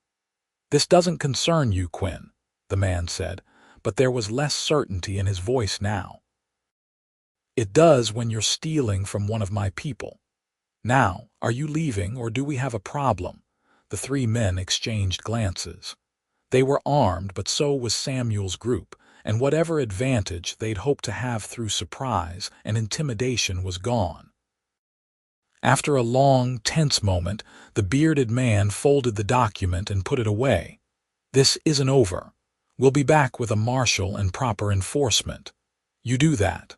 This doesn't concern you, Quinn, the man said, but there was less certainty in his voice now. It does when you're stealing from one of my people. Now, are you leaving or do we have a problem? The 3 men exchanged glances. They were armed, but so was Samuel's group, and whatever advantage they'd hoped to have through surprise and intimidation was gone. After a long, tense moment, the bearded man folded the document and put it away. This isn't over. We'll be back with a marshal and proper enforcement. You do that.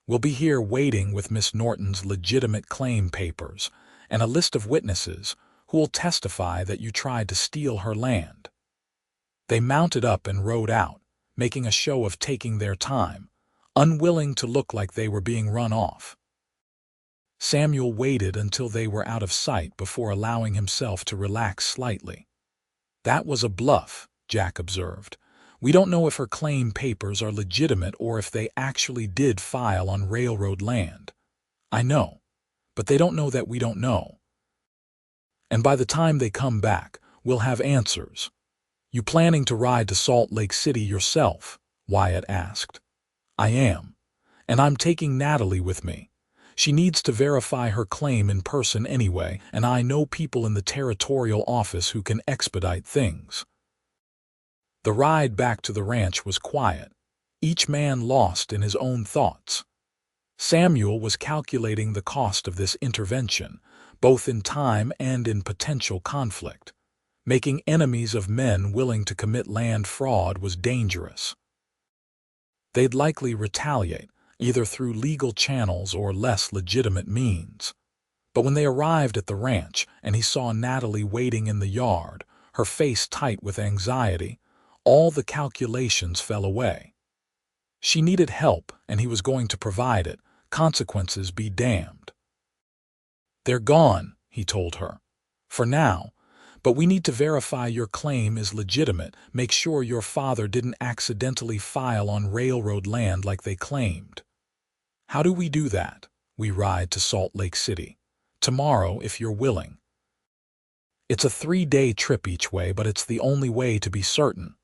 We'll be here waiting with Miss Norton's legitimate claim papers, and a list of witnesses who will testify that you tried to steal her land." They mounted up and rode out, making a show of taking their time, unwilling to look like they were being run off. Samuel waited until they were out of sight before allowing himself to relax slightly. "That was a bluff," Jack observed. "We don't know if her claim papers are legitimate or if they actually did file on railroad land." "I know, but they don't know that we don't know. And by the time they come back, we'll have answers." "You planning to ride to Salt Lake City yourself?" Wyatt asked. "I am, and I'm taking Natalie with me. She needs to verify her claim in person anyway, and I know people in the territorial office who can expedite things." The ride back to the ranch was quiet, each man lost in his own thoughts. Samuel was calculating the cost of this intervention, both in time and in potential conflict. Making enemies of men willing to commit land fraud was dangerous. They'd likely retaliate, either through legal channels or less legitimate means. But when they arrived at the ranch and he saw Natalie waiting in the yard, her face tight with anxiety, all the calculations fell away. She needed help, and he was going to provide it, consequences be damned. "They're gone," he told her. "For now. But we need to verify your claim is legitimate, make sure your father didn't accidentally file on railroad land like they claimed." "How do we do that?" "We ride to Salt Lake City. Tomorrow, if you're willing. It's a 3-day trip each way, but it's the only way to be certain."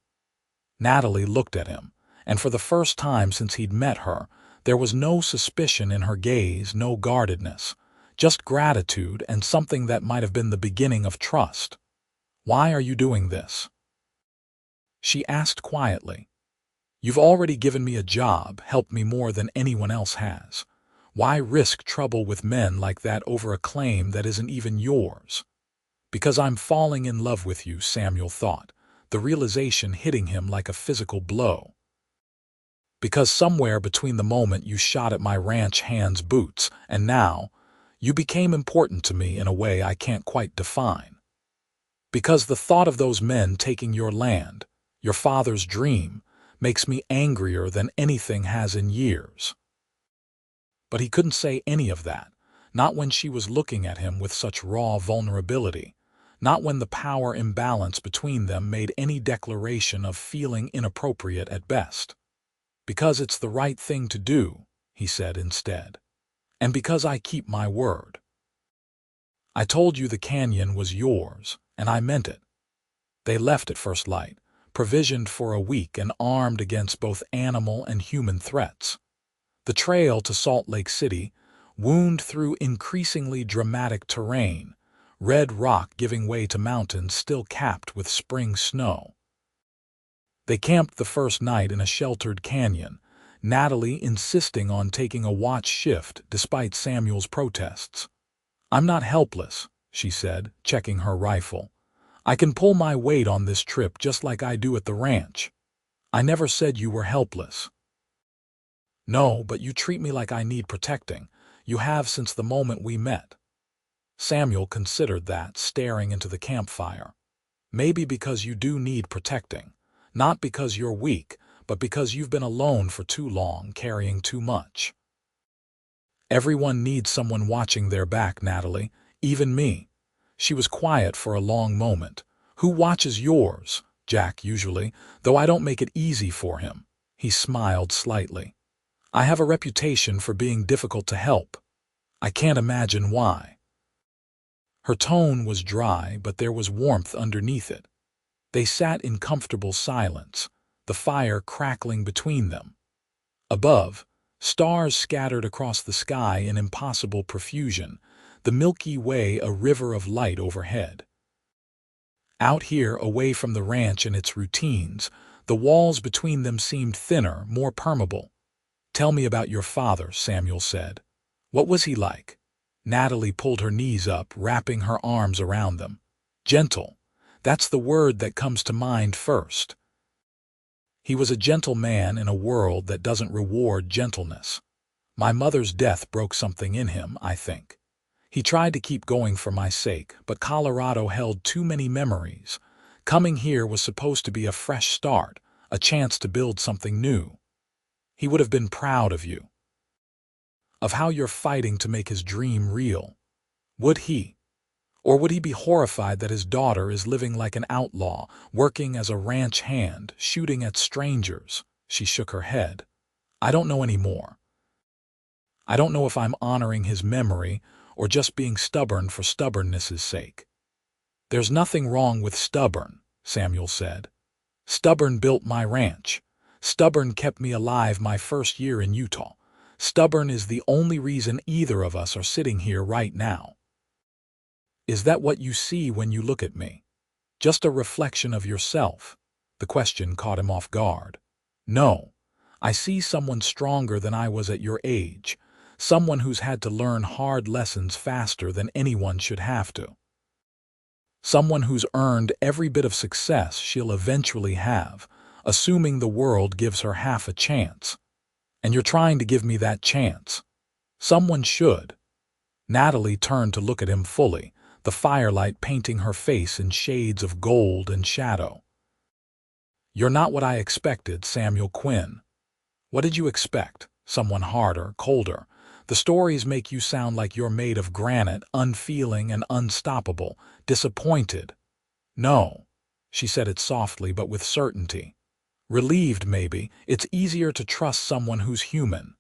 Natalie looked at him, and for the first time since he'd met her, there was no suspicion in her gaze, no guardedness, just gratitude and something that might have been the beginning of trust. "Why are you doing this?" she asked quietly. "You've already given me a job, helped me more than anyone else has. Why risk trouble with men like that over a claim that isn't even yours?" "Because I'm falling in love with you," Samuel thought, the realization hitting him like a physical blow. "Because somewhere between the moment you shot at my ranch hand's boots and now, you became important to me in a way I can't quite define. Because the thought of those men taking your land, your father's dream, makes me angrier than anything has in years." But he couldn't say any of that, not when she was looking at him with such raw vulnerability, not when the power imbalance between them made any declaration of feeling inappropriate at best. "Because it's the right thing to do," he said instead. "And because I keep my word. I told you the canyon was yours, and I meant it." They left at first light, provisioned for a week and armed against both animal and human threats. The trail to Salt Lake City wound through increasingly dramatic terrain, red rock giving way to mountains still capped with spring snow. They camped the first night in a sheltered canyon, Natalie insisting on taking a watch shift despite Samuel's protests. "I'm not helpless," she said, checking her rifle. "I can pull my weight on this trip just like I do at the ranch." "I never said you were helpless." "No, but you treat me like I need protecting. You have since the moment we met." Samuel considered that, staring into the campfire. "Maybe because you do need protecting. Not because you're weak, but because you've been alone for too long, carrying too much." "Everyone needs someone watching their back, Natalie, even me." She was quiet for a long moment. "Who watches yours?" "Jack, usually, though I don't make it easy for him." He smiled slightly. "I have a reputation for being difficult to help." "I can't imagine why." Her tone was dry, but there was warmth underneath it. They sat in comfortable silence, the fire crackling between them. Above, stars scattered across the sky in impossible profusion, the Milky Way a river of light overhead. Out here, away from the ranch and its routines, the walls between them seemed thinner, more permeable. "Tell me about your father," Samuel said. "What was he like?" Natalie pulled her knees up, wrapping her arms around them. "Gentle. That's the word that comes to mind first. He was a gentle man in a world that doesn't reward gentleness. My mother's death broke something in him, I think. He tried to keep going for my sake, but Colorado held too many memories. Coming here was supposed to be a fresh start, a chance to build something new. He would have been proud of you, of how you're fighting to make his dream real. Would he? Or would he be horrified that his daughter is living like an outlaw, working as a ranch hand, shooting at strangers? She shook her head. I don't know anymore. I don't know if I'm honoring his memory or just being stubborn for stubbornness' sake. There's nothing wrong with stubborn, Samuel said. Stubborn built my ranch. Stubborn kept me alive my first year in Utah. Stubborn is the only reason either of us are sitting here right now. Is that what you see when you look at me? Just a reflection of yourself? The question caught him off guard. No, I see someone stronger than I was at your age, someone who's had to learn hard lessons faster than anyone should have to. Someone who's earned every bit of success she'll eventually have, assuming the world gives her half a chance. And you're trying to give me that chance. Someone should. Natalie turned to look at him fully, the firelight painting her face in shades of gold and shadow. You're not what I expected, Samuel Quinn. What did you expect? Someone harder, colder. The stories make you sound like you're made of granite, unfeeling and unstoppable, disappointed. No, she said it softly but with certainty. Relieved, maybe. It's easier to trust someone who's human.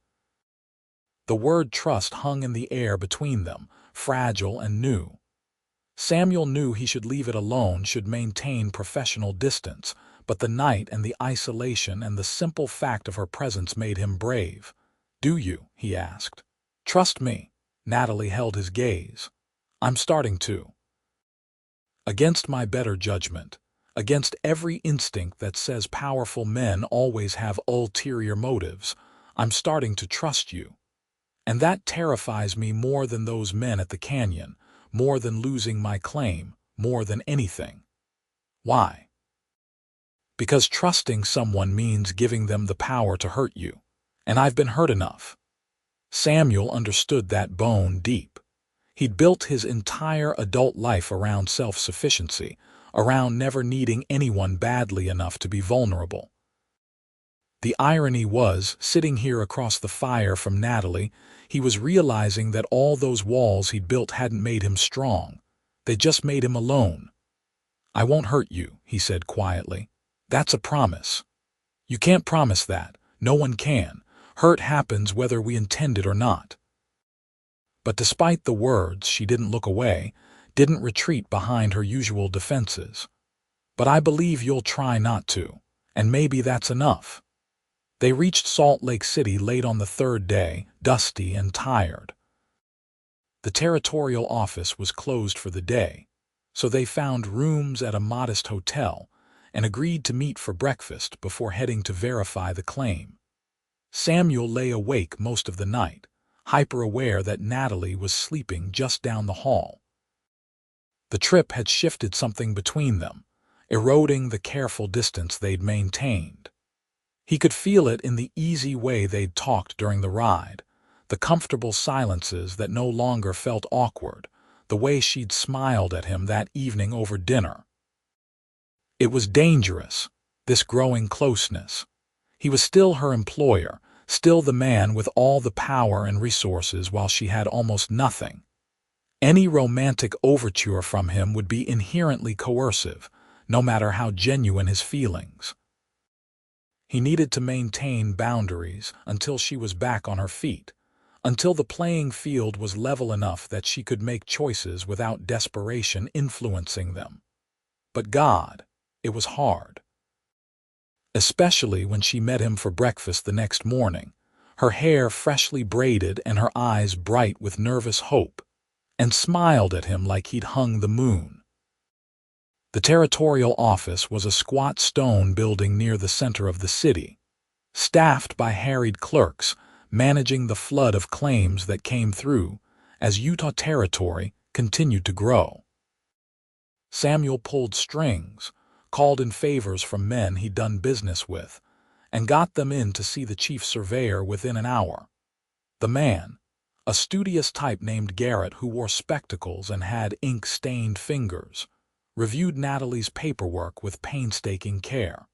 The word trust hung in the air between them, fragile and new. Samuel knew he should leave it alone, should maintain professional distance, but the night and the isolation and the simple fact of her presence made him brave. Do you? He asked. Trust me. Natalie held his gaze. I'm starting to. Against my better judgment, against every instinct that says powerful men always have ulterior motives, I'm starting to trust you. And that terrifies me more than those men at the canyon, more than losing my claim, more than anything. Why? Because trusting someone means giving them the power to hurt you, and I've been hurt enough. Samuel understood that bone deep. He'd built his entire adult life around self-sufficiency, around never needing anyone badly enough to be vulnerable. The irony was, sitting here across the fire from Natalie, he was realizing that all those walls he'd built hadn't made him strong. They just made him alone. I won't hurt you, he said quietly. That's a promise. You can't promise that. No one can. Hurt happens whether we intend it or not. But despite the words, she didn't look away, didn't retreat behind her usual defenses. But I believe you'll try not to, and maybe that's enough. They reached Salt Lake City late on the third day, dusty and tired. The territorial office was closed for the day, so they found rooms at a modest hotel and agreed to meet for breakfast before heading to verify the claim. Samuel lay awake most of the night, hyper-aware that Natalie was sleeping just down the hall. The trip had shifted something between them, eroding the careful distance they'd maintained. He could feel it in the easy way they'd talked during the ride, the comfortable silences that no longer felt awkward, the way she'd smiled at him that evening over dinner. It was dangerous, this growing closeness. He was still her employer, still the man with all the power and resources while she had almost nothing. Any romantic overture from him would be inherently coercive, no matter how genuine his feelings. He needed to maintain boundaries until she was back on her feet, until the playing field was level enough that she could make choices without desperation influencing them. But God, it was hard. Especially when she met him for breakfast the next morning, her hair freshly braided and her eyes bright with nervous hope, and smiled at him like he'd hung the moon. The territorial office was a squat stone building near the center of the city, staffed by harried clerks, managing the flood of claims that came through as Utah territory continued to grow. Samuel pulled strings, called in favors from men he'd done business with, and got them in to see the chief surveyor within an hour. The man, A studious type named Garrett who wore spectacles and had ink-stained fingers, reviewed Natalie's paperwork with painstaking care.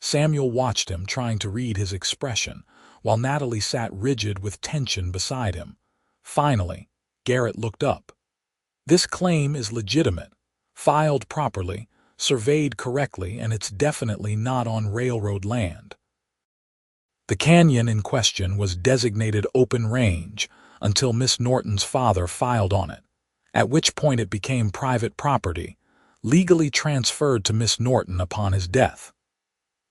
Samuel watched him, trying to read his expression, while Natalie sat rigid with tension beside him. Finally, Garrett looked up. "This claim is legitimate, filed properly, surveyed correctly, and it's definitely not on railroad land." The canyon in question was designated open range until Miss Norton's father filed on it, at which point it became private property, legally transferred to Miss Norton upon his death.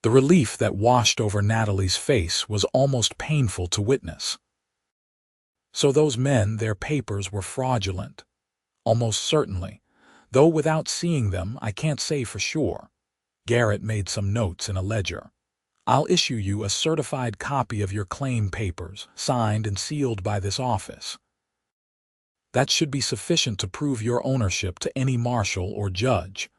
The relief that washed over Natalie's face was almost painful to witness. So those men, their papers were fraudulent. Almost certainly, though without seeing them I can't say for sure. Garrett made some notes in a ledger. "I'll issue you a certified copy of your claim papers, signed and sealed by this office. That should be sufficient to prove your ownership to any marshal or judge.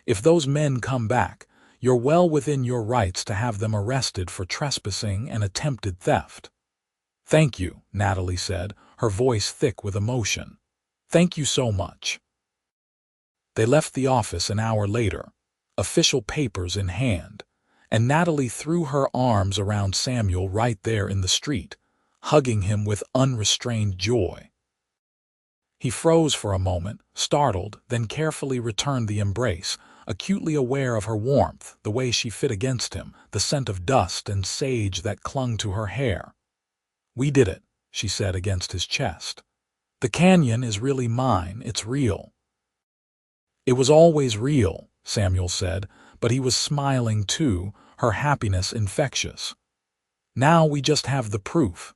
If those men come back, you're well within your rights to have them arrested for trespassing and attempted theft." "Thank you," Natalie said, her voice thick with emotion. "Thank you so much." They left the office an hour later, official papers in hand, and Natalie threw her arms around Samuel right there in the street, hugging him with unrestrained joy. He froze for a moment, startled, then carefully returned the embrace, acutely aware of her warmth, the way she fit against him, the scent of dust and sage that clung to her hair. "We did it," she said against his chest. "The canyon is really mine, it's real." "It was always real," Samuel said, but he was smiling too, her happiness infectious. "Now we just have the proof."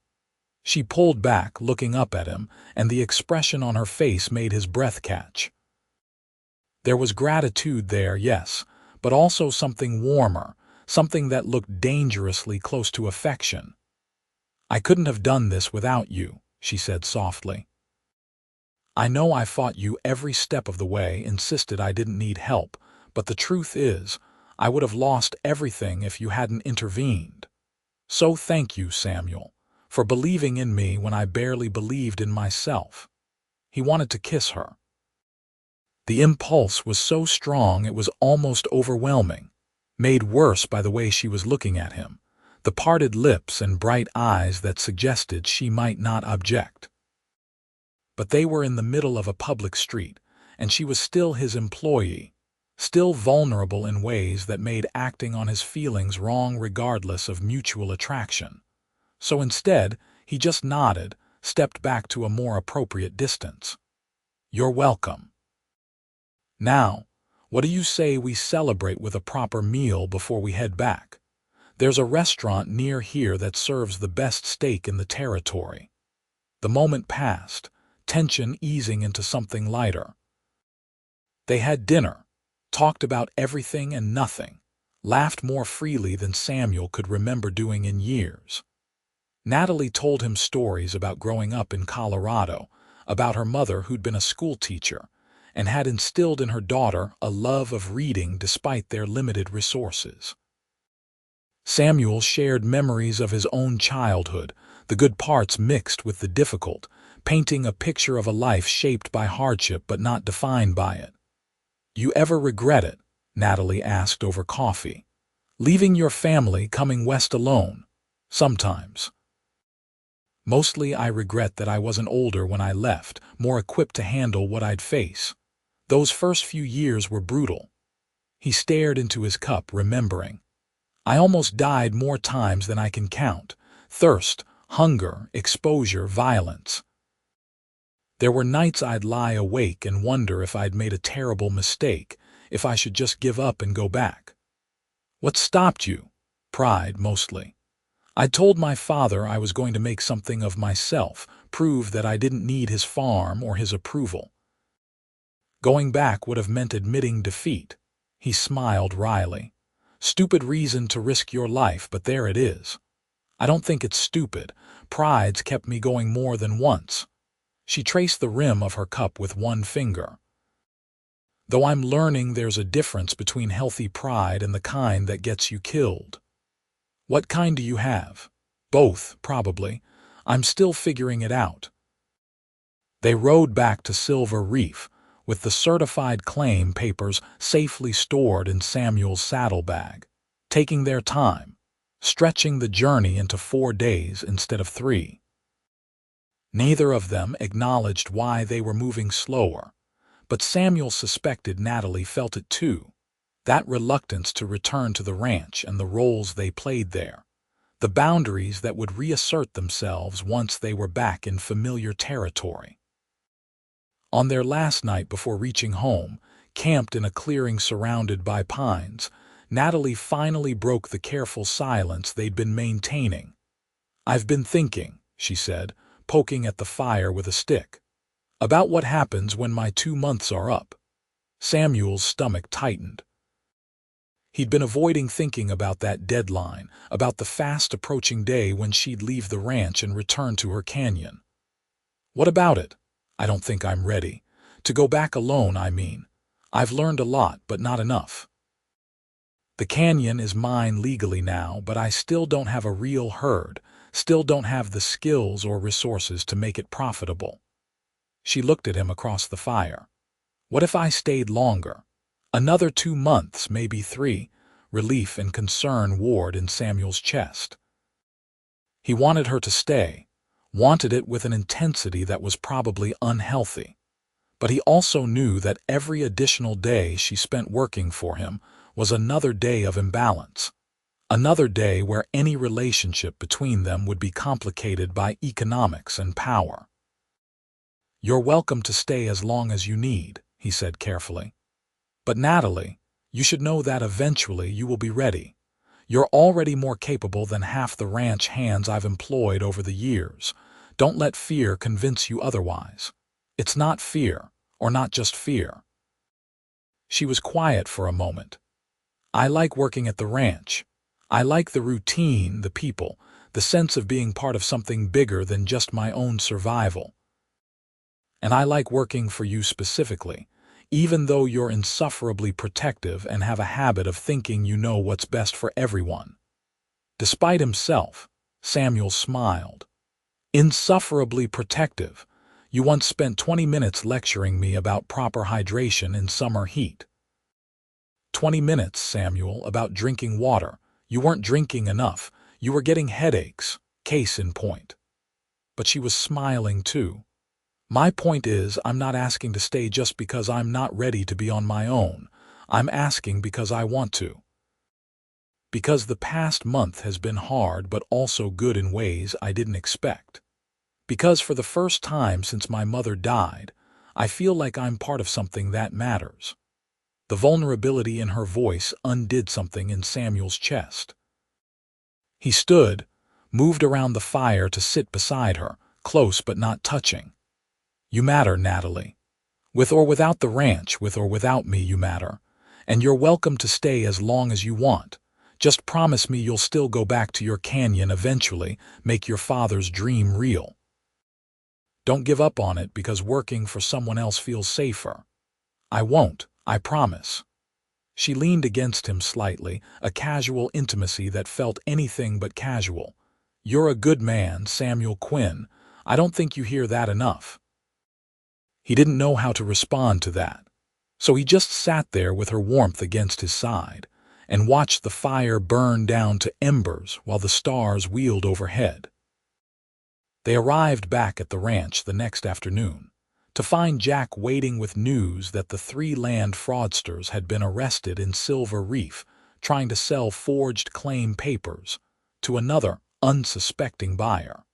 She pulled back, looking up at him, and the expression on her face made his breath catch. There was gratitude there, yes, but also something warmer, something that looked dangerously close to affection. "I couldn't have done this without you," she said softly. "I know I fought you every step of the way, insisted I didn't need help, but the truth is, I would have lost everything if you hadn't intervened. So thank you, Samuel, for believing in me when I barely believed in myself." He wanted to kiss her. The impulse was so strong it was almost overwhelming, made worse by the way she was looking at him, the parted lips and bright eyes that suggested she might not object. But they were in the middle of a public street, and she was still his employee, still vulnerable in ways that made acting on his feelings wrong regardless of mutual attraction. So instead, he just nodded, stepped back to a more appropriate distance. "You're welcome. Now, what do you say we celebrate with a proper meal before we head back? There's a restaurant near here that serves the best steak in the territory." The moment passed, tension easing into something lighter. They had dinner, talked about everything and nothing, laughed more freely than Samuel could remember doing in years. Natalie told him stories about growing up in Colorado, about her mother who'd been a school teacher, and had instilled in her daughter a love of reading despite their limited resources. Samuel shared memories of his own childhood, the good parts mixed with the difficult, painting a picture of a life shaped by hardship but not defined by it. "You ever regret it?" Natalie asked over coffee. "Leaving your family, coming west alone?" "Sometimes. Mostly I regret that I wasn't older when I left, more equipped to handle what I'd face. Those first few years were brutal." He stared into his cup, remembering. "I almost died more times than I can count. Thirst, hunger, exposure, violence. There were nights I'd lie awake and wonder if I'd made a terrible mistake, if I should just give up and go back." "What stopped you?" "Pride, mostly. I told my father I was going to make something of myself, prove that I didn't need his farm or his approval. Going back would have meant admitting defeat." He smiled wryly. "Stupid reason to risk your life, but there it is. I don't think it's stupid. Pride's kept me going more than once." She traced the rim of her cup with one finger. "Though I'm learning there's a difference between healthy pride and the kind that gets you killed." "What kind do you have?" "Both, probably. I'm still figuring it out." They rode back to Silver Reef, with the certified claim papers safely stored in Samuel's saddlebag, taking their time, stretching the journey into 4 days instead of 3. Neither of them acknowledged why they were moving slower, but Samuel suspected Natalie felt it too. That reluctance to return to the ranch and the roles they played there, the boundaries that would reassert themselves once they were back in familiar territory. On their last night before reaching home, camped in a clearing surrounded by pines, Natalie finally broke the careful silence they'd been maintaining. "I've been thinking," she said, poking at the fire with a stick, "about what happens when my 2 months are up." Samuel's stomach tightened. He'd been avoiding thinking about that deadline, about the fast-approaching day when she'd leave the ranch and return to her canyon. "What about it? I don't think I'm ready. To go back alone, I mean. I've learned a lot, but not enough. The canyon is mine legally now, but I still don't have a real herd, still don't have the skills or resources to make it profitable." She looked at him across the fire. "What if I stayed longer? Another 2 months, maybe 3. Relief and concern warred in Samuel's chest. He wanted her to stay, wanted it with an intensity that was probably unhealthy. But he also knew that every additional day she spent working for him was another day of imbalance, another day where any relationship between them would be complicated by economics and power. "You're welcome to stay as long as you need," he said carefully. "But Natalie, you should know that eventually you will be ready. You're already more capable than half the ranch hands I've employed over the years. Don't let fear convince you otherwise. It's not fear, or not just fear." She was quiet for a moment. "I like working at the ranch. I like the routine, the people, the sense of being part of something bigger than just my own survival. And I like working for you specifically, even though you're insufferably protective and have a habit of thinking you know what's best for everyone." Despite himself, Samuel smiled. "Insufferably protective. You once spent 20 minutes lecturing me about proper hydration in summer heat." 20 minutes, Samuel, about drinking water. You weren't drinking enough. You were getting headaches. Case in point. But she was smiling too. "My point is, I'm not asking to stay just because I'm not ready to be on my own. I'm asking because I want to. Because the past month has been hard but also good in ways I didn't expect. Because for the first time since my mother died, I feel like I'm part of something that matters." The vulnerability in her voice undid something in Samuel's chest. He stood, moved around the fire to sit beside her, close but not touching. "You matter, Natalie. With or without the ranch, with or without me, you matter. And you're welcome to stay as long as you want. Just promise me you'll still go back to your canyon eventually, make your father's dream real. Don't give up on it because working for someone else feels safer." "I won't, I promise." She leaned against him slightly, a casual intimacy that felt anything but casual. "You're a good man, Samuel Quinn. I don't think you hear that enough." He didn't know how to respond to that, so he just sat there with her warmth against his side and watched the fire burn down to embers while the stars wheeled overhead. They arrived back at the ranch the next afternoon, to find Jack waiting with news that the 3 land fraudsters had been arrested in Silver Reef trying to sell forged claim papers to another unsuspecting buyer.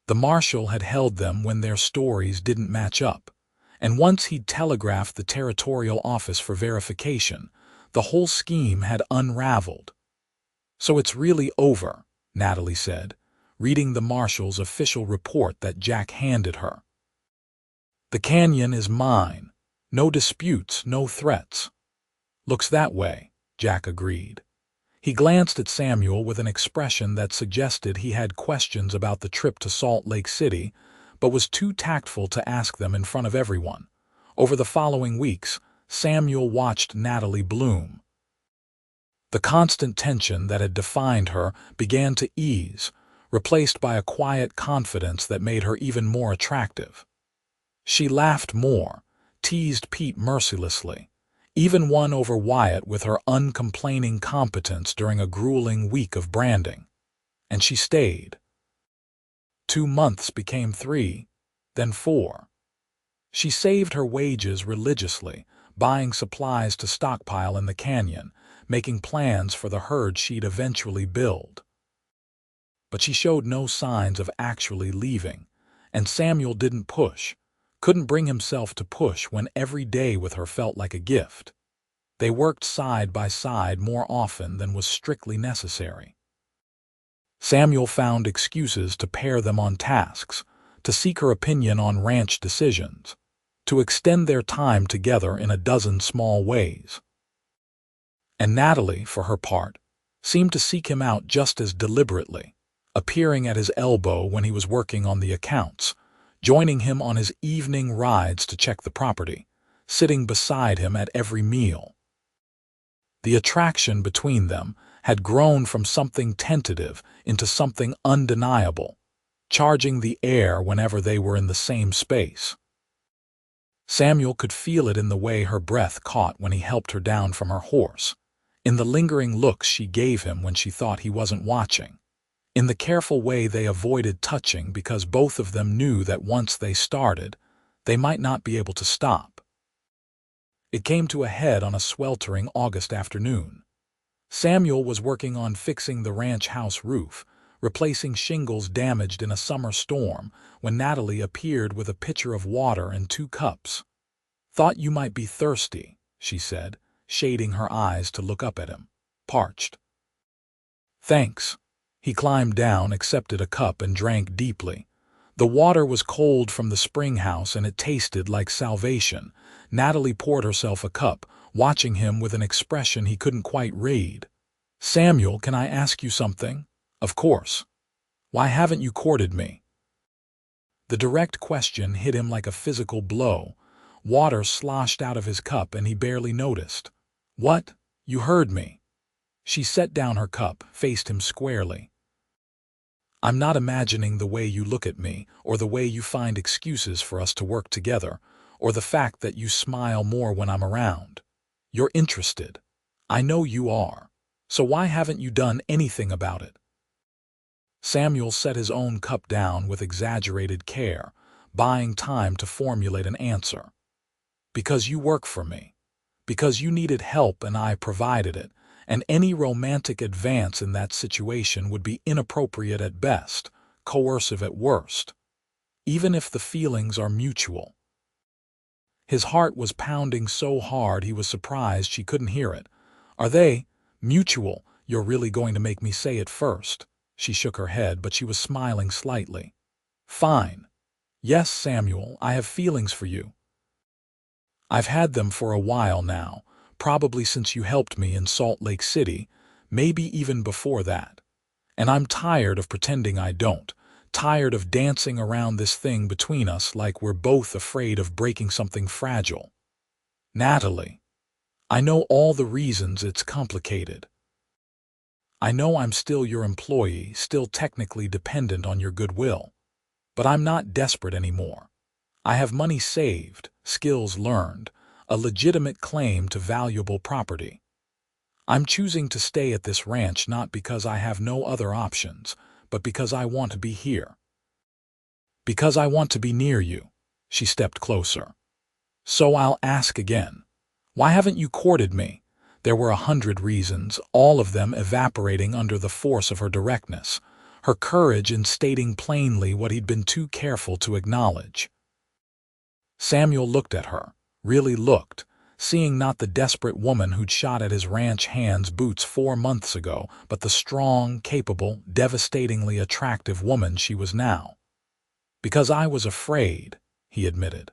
The marshal had held them when their stories didn't match up, and once he'd telegraphed the territorial office for verification, the whole scheme had unraveled. "So it's really over," Natalie said, reading the marshal's official report that Jack handed her. "The canyon is mine. No disputes, no threats." "Looks that way," Jack agreed. He glanced at Samuel with an expression that suggested he had questions about the trip to Salt Lake City, but was too tactful to ask them in front of everyone. Over the following weeks, Samuel watched Natalie bloom. The constant tension that had defined her began to ease, replaced by a quiet confidence that made her even more attractive. She laughed more, teased Pete mercilessly, even won over Wyatt with her uncomplaining competence during a grueling week of branding. And she stayed. 2 months became 3, then 4. She saved her wages religiously, buying supplies to stockpile in the canyon, making plans for the herd she'd eventually build. But she showed no signs of actually leaving, and Samuel didn't push, couldn't bring himself to push when every day with her felt like a gift. They worked side by side more often than was strictly necessary. Samuel found excuses to pair them on tasks, to seek her opinion on ranch decisions, to extend their time together in a dozen small ways. And Natalie, for her part, seemed to seek him out just as deliberately, appearing at his elbow when he was working on the accounts, joining him on his evening rides to check the property, sitting beside him at every meal. The attraction between them had grown from something tentative into something undeniable, charging the air whenever they were in the same space. Samuel could feel it in the way her breath caught when he helped her down from her horse, in the lingering looks she gave him when she thought he wasn't watching, in the careful way they avoided touching because both of them knew that once they started, they might not be able to stop. It came to a head on a sweltering August afternoon. Samuel was working on fixing the ranch house roof, replacing shingles damaged in a summer storm, when Natalie appeared with a pitcher of water and 2 cups. "Thought you might be thirsty," she said, shading her eyes to look up at him. "Parched." "Thanks." He climbed down, accepted a cup, and drank deeply. The water was cold from the spring house and it tasted like salvation. Natalie poured herself a cup, watching him with an expression he couldn't quite read. "Samuel, can I ask you something?" "Of course." "Why haven't you courted me?" The direct question hit him like a physical blow. Water sloshed out of his cup and he barely noticed. "What? You heard me." She set down her cup, faced him squarely. "I'm not imagining the way you look at me, or the way you find excuses for us to work together, or the fact that you smile more when I'm around. You're interested. I know you are. So why haven't you done anything about it?" Samuel set his own cup down with exaggerated care, buying time to formulate an answer. "Because you work for me. Because you needed help and I provided it, and any romantic advance in that situation would be inappropriate at best, coercive at worst. Even if the feelings are mutual." His heart was pounding so hard he was surprised she couldn't hear it. "Are they mutual? You're really going to make me say it first." She shook her head, but she was smiling slightly. "Fine. Yes, Samuel, I have feelings for you. I've had them for a while now, probably since you helped me in Salt Lake City, maybe even before that. And I'm tired of pretending I don't, tired of dancing around this thing between us like we're both afraid of breaking something fragile. Natalie, I know all the reasons it's complicated. I know I'm still your employee, still technically dependent on your goodwill. But I'm not desperate anymore. I have money saved, skills learned, a legitimate claim to valuable property. I'm choosing to stay at this ranch not because I have no other options, but because I want to be here. Because I want to be near you." She stepped closer. "So I'll ask again. Why haven't you courted me?" There were 100 reasons, all of them evaporating under the force of her directness, her courage in stating plainly what he'd been too careful to acknowledge. Samuel looked at her, really looked, seeing not the desperate woman who'd shot at his ranch hand's boots 4 months ago, but the strong, capable, devastatingly attractive woman she was now. "Because I was afraid," he admitted.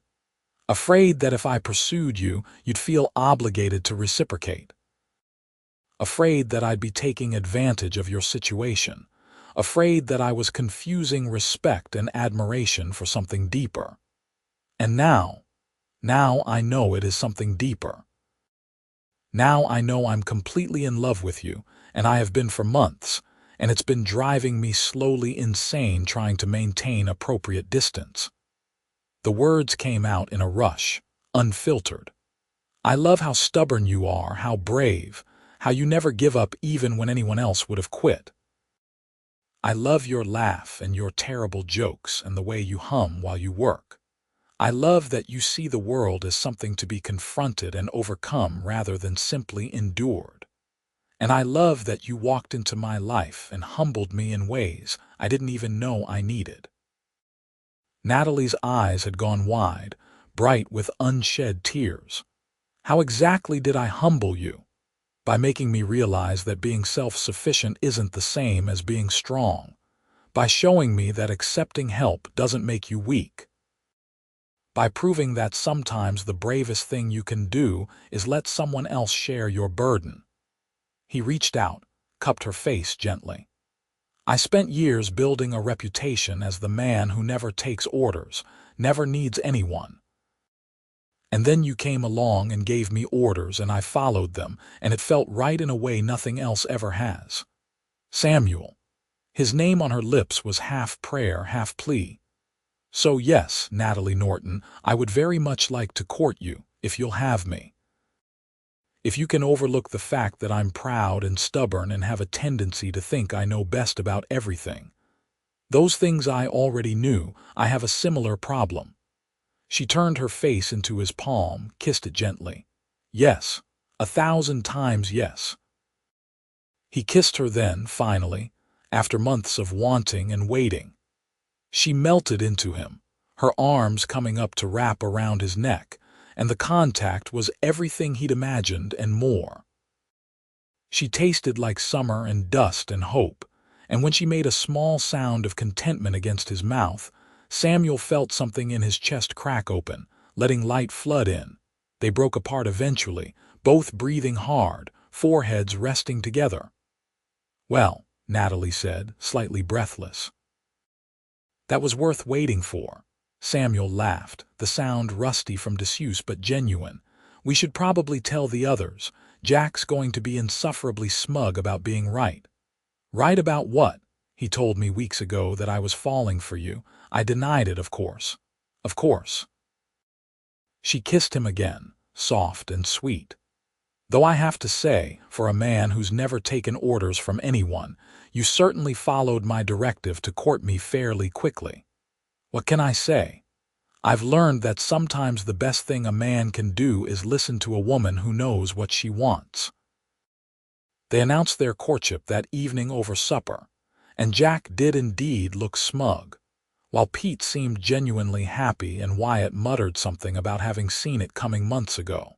"Afraid that if I pursued you, you'd feel obligated to reciprocate. Afraid that I'd be taking advantage of your situation. Afraid that I was confusing respect and admiration for something deeper. And now I know it is something deeper. Now I know I'm completely in love with you, and I have been for months, and it's been driving me slowly insane trying to maintain appropriate distance." The words came out in a rush, unfiltered. "I love how stubborn you are, how brave, how you never give up even when anyone else would have quit. I love your laugh and your terrible jokes and the way you hum while you work. I love that you see the world as something to be confronted and overcome rather than simply endured. And I love that you walked into my life and humbled me in ways I didn't even know I needed." Natalie's eyes had gone wide, bright with unshed tears. "How exactly did I humble you?" "By making me realize that being self-sufficient isn't the same as being strong. By showing me that accepting help doesn't make you weak. By proving that sometimes the bravest thing you can do is let someone else share your burden." He reached out, cupped her face gently. "I spent years building a reputation as the man who never takes orders, never needs anyone. And then you came along and gave me orders and I followed them, and it felt right in a way nothing else ever has." Samuel. His name on her lips was half prayer, half plea. "So yes, Natalie Norton, I would very much like to court you, if you'll have me. If you can overlook the fact that I'm proud and stubborn and have a tendency to think I know best about everything. Those things I already knew. I have a similar problem." She turned her face into his palm, kissed it gently. "Yes, 1,000 times yes." He kissed her then, finally, after months of wanting and waiting. She melted into him, her arms coming up to wrap around his neck, and the contact was everything he'd imagined and more. She tasted like summer and dust and hope, and when she made a small sound of contentment against his mouth, Samuel felt something in his chest crack open, letting light flood in. They broke apart eventually, both breathing hard, foreheads resting together. "Well," Natalie said, slightly breathless. "That was worth waiting for." Samuel laughed, the sound rusty from disuse but genuine. "We should probably tell the others. Jack's going to be insufferably smug about being right." "Right about what? He told me weeks ago that I was falling for you. I denied it, of course." "Of course." She kissed him again, soft and sweet. "Though I have to say, for a man who's never taken orders from anyone, you certainly followed my directive to court me fairly quickly. What can I say? I've learned that sometimes the best thing a man can do is listen to a woman who knows what she wants." They announced their courtship that evening over supper, and Jack did indeed look smug, while Pete seemed genuinely happy and Wyatt muttered something about having seen it coming months ago.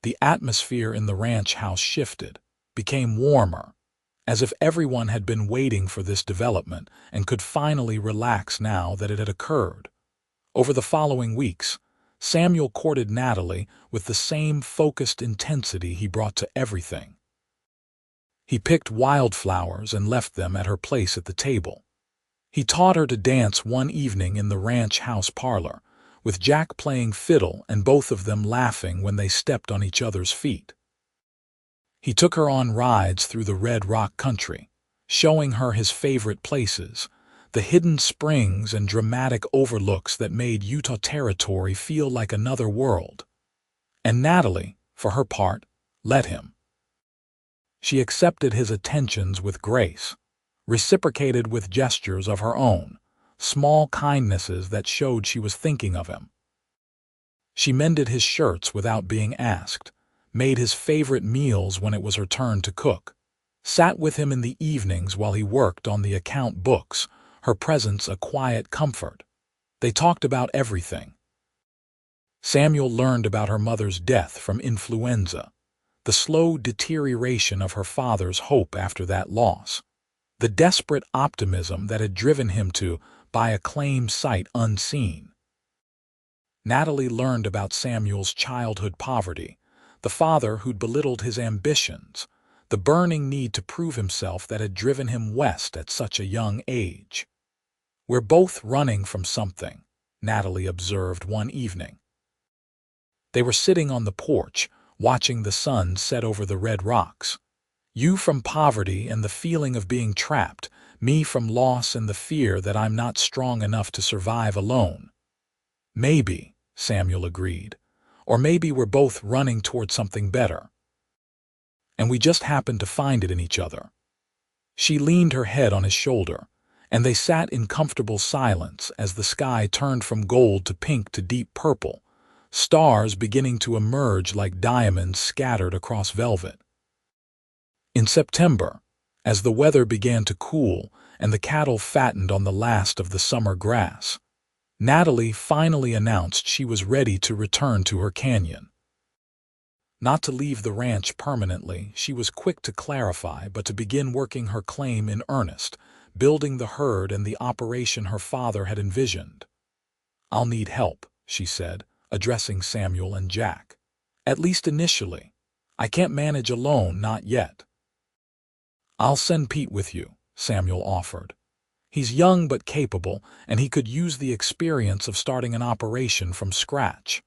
The atmosphere in the ranch house shifted, became warmer, as if everyone had been waiting for this development and could finally relax now that it had occurred. Over the following weeks, Samuel courted Natalie with the same focused intensity he brought to everything. He picked wildflowers and left them at her place at the table. He taught her to dance one evening in the ranch house parlor, with Jack playing fiddle and both of them laughing when they stepped on each other's feet. He took her on rides through the Red Rock country, showing her his favorite places, the hidden springs and dramatic overlooks that made Utah Territory feel like another world. And Natalie, for her part, let him. She accepted his attentions with grace, reciprocated with gestures of her own, small kindnesses that showed she was thinking of him. She mended his shirts without being asked, made his favorite meals when it was her turn to cook, sat with him in the evenings while he worked on the account books, her presence a quiet comfort. They talked about everything. Samuel learned about her mother's death from influenza, the slow deterioration of her father's hope after that loss, the desperate optimism that had driven him to buy a claim site unseen. Natalie learned about Samuel's childhood poverty, the father who'd belittled his ambitions, the burning need to prove himself that had driven him west at such a young age. "We're both running from something," Natalie observed one evening. They were sitting on the porch, watching the sun set over the red rocks. You from poverty and the feeling of being trapped, me from loss and the fear that I'm not strong enough to survive alone. Maybe, Samuel agreed, or maybe we're both running toward something better. And we just happened to find it in each other. She leaned her head on his shoulder, and they sat in comfortable silence as the sky turned from gold to pink to deep purple, stars beginning to emerge like diamonds scattered across velvet. In September, as the weather began to cool and the cattle fattened on the last of the summer grass, Natalie finally announced she was ready to return to her canyon. Not to leave the ranch permanently, she was quick to clarify, but to begin working her claim in earnest, building the herd and the operation her father had envisioned. "I'll need help," she said, addressing Samuel and Jack. "At least initially. I can't manage alone, not yet." "I'll send Pete with you," Samuel offered. "He's young but capable, and he could use the experience of starting an operation from scratch."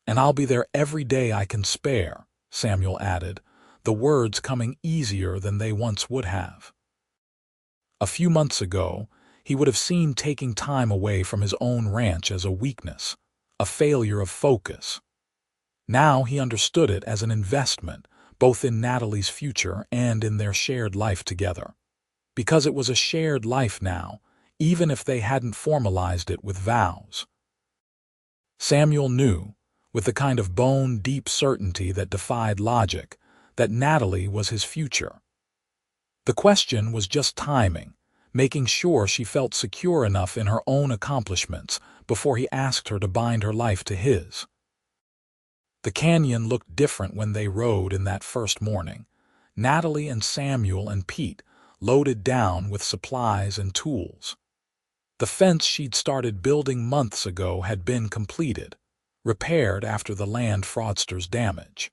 "And I'll be there every day I can spare," Samuel added, the words coming easier than they once would have. A few months ago, he would have seen taking time away from his own ranch as a weakness, a failure of focus. Now he understood it as an investment, both in Natalie's future and in their shared life together. Because it was a shared life now, even if they hadn't formalized it with vows. Samuel knew, with the kind of bone-deep certainty that defied logic, that Natalie was his future. The question was just timing, making sure she felt secure enough in her own accomplishments before he asked her to bind her life to his. The canyon looked different when they rode in that first morning. Natalie and Samuel and Pete loaded down with supplies and tools. The fence she'd started building months ago had been completed, repaired after the land fraudster's damage.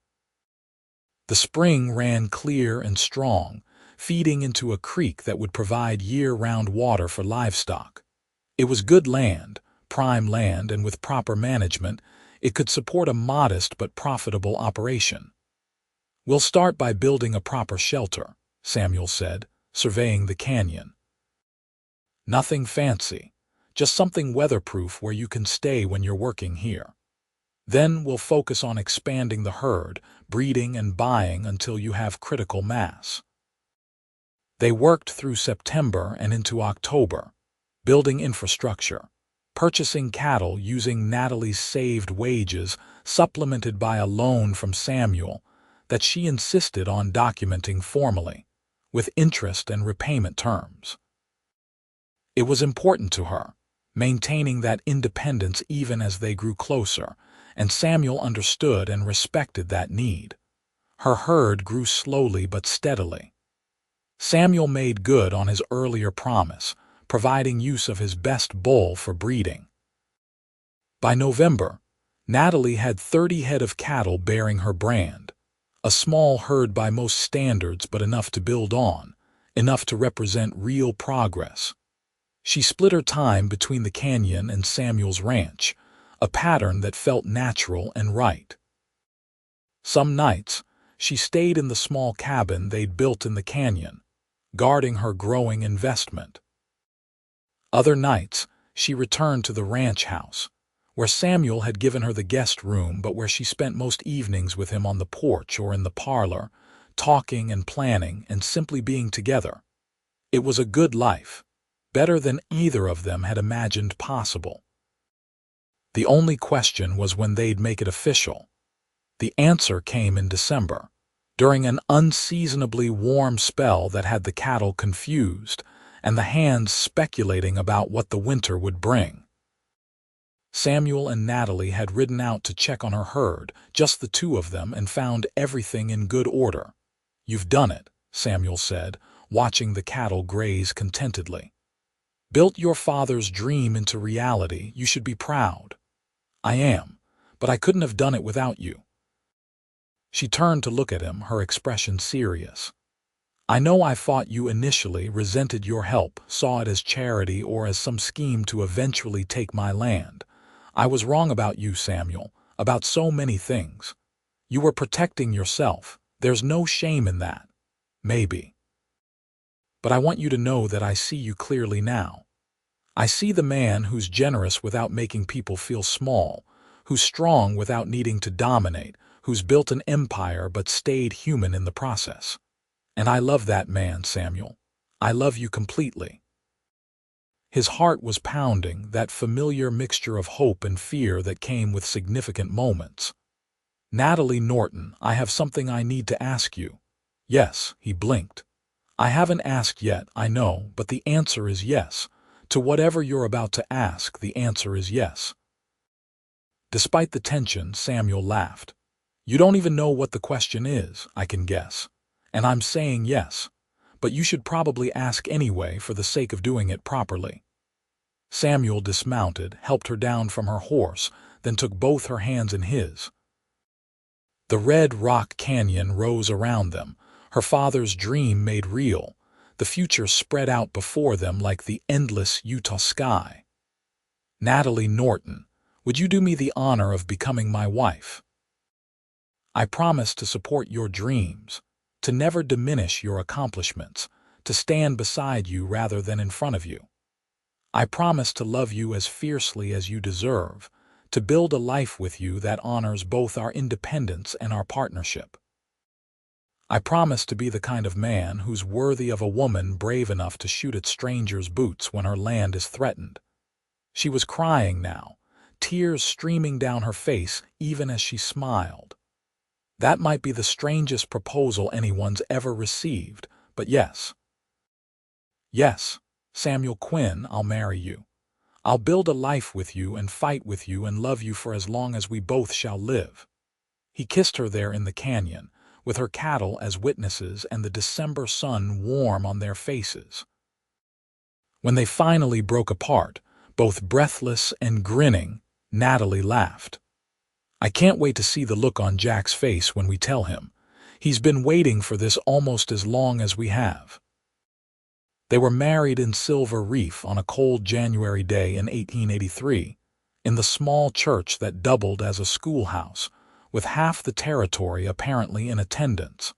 The spring ran clear and strong, feeding into a creek that would provide year-round water for livestock. It was good land, prime land, and with proper management, it could support a modest but profitable operation. "We'll start by building a proper shelter," Samuel said, surveying the canyon. "Nothing fancy, just something weatherproof where you can stay when you're working here. Then we'll focus on expanding the herd, breeding and buying until you have critical mass." They worked through September and into October, building infrastructure, purchasing cattle using Natalie's saved wages supplemented by a loan from Samuel that she insisted on documenting formally, with interest and repayment terms. It was important to her, maintaining that independence even as they grew closer, and Samuel understood and respected that need. Her herd grew slowly but steadily. Samuel made good on his earlier promise, providing use of his best bull for breeding. By November, Natalie had 30 head of cattle bearing her brand, a small herd by most standards but enough to build on, enough to represent real progress. She split her time between the canyon and Samuel's ranch, a pattern that felt natural and right. Some nights, she stayed in the small cabin they'd built in the canyon, guarding her growing investment. Other nights, she returned to the ranch house, where Samuel had given her the guest room but where she spent most evenings with him on the porch or in the parlor, talking and planning and simply being together. It was a good life, better than either of them had imagined possible. The only question was when they'd make it official. The answer came in December, during an unseasonably warm spell that had the cattle confused and the hands speculating about what the winter would bring. Samuel and Natalie had ridden out to check on her herd, just the two of them, and found everything in good order. "You've done it," Samuel said, watching the cattle graze contentedly. "Built your father's dream into reality. You should be proud." "I am, but I couldn't have done it without you." She turned to look at him, her expression serious. "I know I fought you initially, resented your help, saw it as charity or as some scheme to eventually take my land. I was wrong about you, Samuel, about so many things. You were protecting yourself. There's no shame in that. maybe. But I want you to know that I see you clearly now. I see the man who's generous without making people feel small, who's strong without needing to dominate, who's built an empire but stayed human in the process. And I love that man, Samuel. I love you completely. His heart was pounding, that familiar mixture of hope and fear that came with significant moments. Natalie Norton, I have something I need to ask you. Yes, he blinked. I haven't asked yet, I know, but the answer is yes. To whatever you're about to ask, the answer is yes. Despite the tension, Samuel laughed. You don't even know what the question is, I can guess. And I'm saying yes. But you should probably ask anyway for the sake of doing it properly. Samuel dismounted, helped her down from her horse, then took both her hands in his. The red rock canyon rose around them, her father's dream made real. The future spread out before them like the endless Utah sky. Natalie Norton, would you do me the honor of becoming my wife? I promise to support your dreams, to never diminish your accomplishments, to stand beside you rather than in front of you. I promise to love you as fiercely as you deserve, to build a life with you that honors both our independence and our partnership. I promise to be the kind of man who's worthy of a woman brave enough to shoot at strangers' boots when her land is threatened. She was crying now, tears streaming down her face even as she smiled. That might be the strangest proposal anyone's ever received, but yes. Yes, Samuel Quinn, I'll marry you. I'll build a life with you and fight with you and love you for as long as we both shall live. He kissed her there in the canyon, with her cattle as witnesses and the December sun warm on their faces. When they finally broke apart, both breathless and grinning, Natalie laughed. I can't wait to see the look on Jack's face when we tell him. He's been waiting for this almost as long as we have. They were married in Silver Reef on a cold January day in 1883, in the small church that doubled as a schoolhouse, with half the territory apparently in attendance.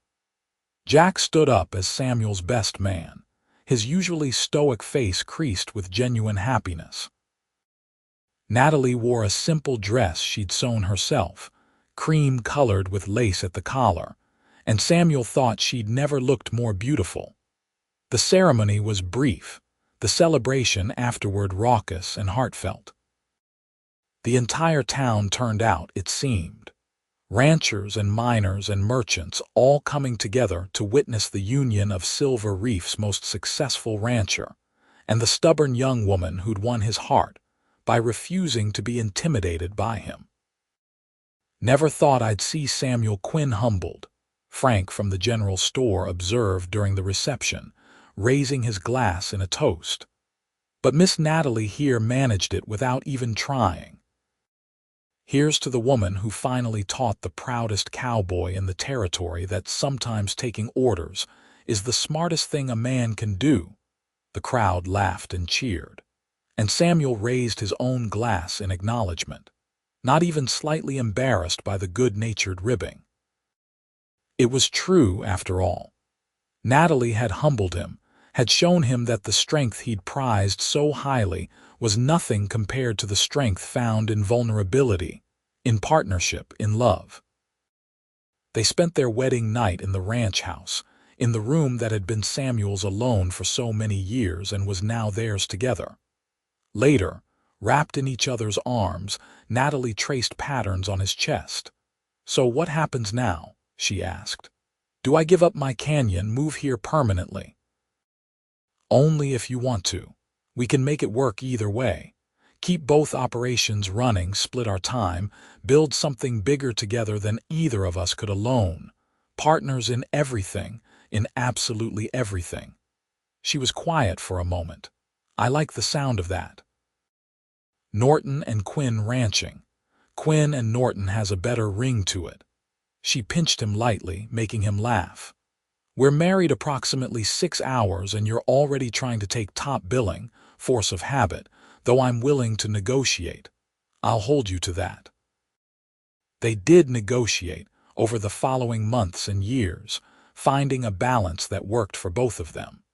Jack stood up as Samuel's best man, his usually stoic face creased with genuine happiness. Natalie wore a simple dress she'd sewn herself, cream-colored with lace at the collar, and Samuel thought she'd never looked more beautiful. The ceremony was brief, the celebration afterward raucous and heartfelt. The entire town turned out, it seemed. Ranchers and miners and merchants all coming together to witness the union of Silver Reef's most successful rancher and the stubborn young woman who'd won his heart by refusing to be intimidated by him. Never thought I'd see Samuel Quinn humbled, Frank from the general store observed during the reception, raising his glass in a toast. But Miss Natalie here managed it without even trying. Here's to the woman who finally taught the proudest cowboy in the territory that sometimes taking orders is the smartest thing a man can do. The crowd laughed and cheered, and Samuel raised his own glass in acknowledgement, not even slightly embarrassed by the good-natured ribbing. It was true, after all. Natalie had humbled him, had shown him that the strength he'd prized so highly was nothing compared to the strength found in vulnerability, in partnership, in love. They spent their wedding night in the ranch house, in the room that had been Samuel's alone for so many years and was now theirs together. Later, wrapped in each other's arms, Natalie traced patterns on his chest. "So what happens now?" she asked. "Do I give up my canyon, move here permanently?" "Only if you want to. We can make it work either way. Keep both operations running, split our time, build something bigger together than either of us could alone. Partners in everything, in absolutely everything." She was quiet for a moment. I like the sound of that. Norton and Quinn ranching. Quinn and Norton has a better ring to it. She pinched him lightly, making him laugh. "We're married approximately 6 hours and you're already trying to take top billing, force of habit, though I'm willing to negotiate. I'll hold you to that." They did negotiate over the following months and years, finding a balance that worked for both of them.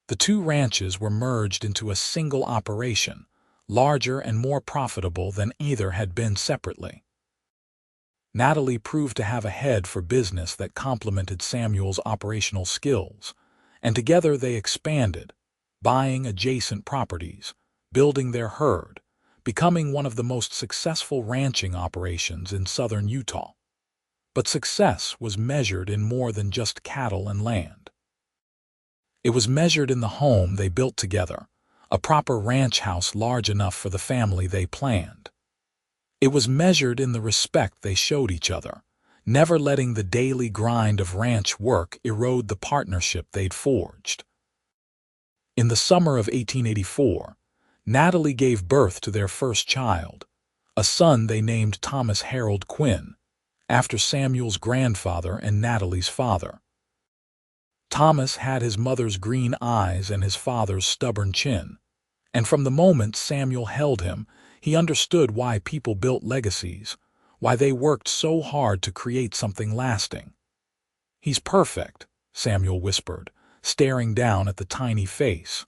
The two ranches were merged into a single operation, larger and more profitable than either had been separately. Natalie proved to have a head for business that complemented Samuel's operational skills, and together they expanded, buying adjacent properties, building their herd, becoming one of the most successful ranching operations in southern Utah. But success was measured in more than just cattle and land. It was measured in the home they built together, a proper ranch house large enough for the family they planned. It was measured in the respect they showed each other, never letting the daily grind of ranch work erode the partnership they'd forged. In the summer of 1884, Natalie gave birth to their first child, a son they named Thomas Harold Quinn, after Samuel's grandfather and Natalie's father. Thomas had his mother's green eyes and his father's stubborn chin, and from the moment Samuel held him, he understood why people built legacies, why they worked so hard to create something lasting. "He's perfect," Samuel whispered, staring down at the tiny face.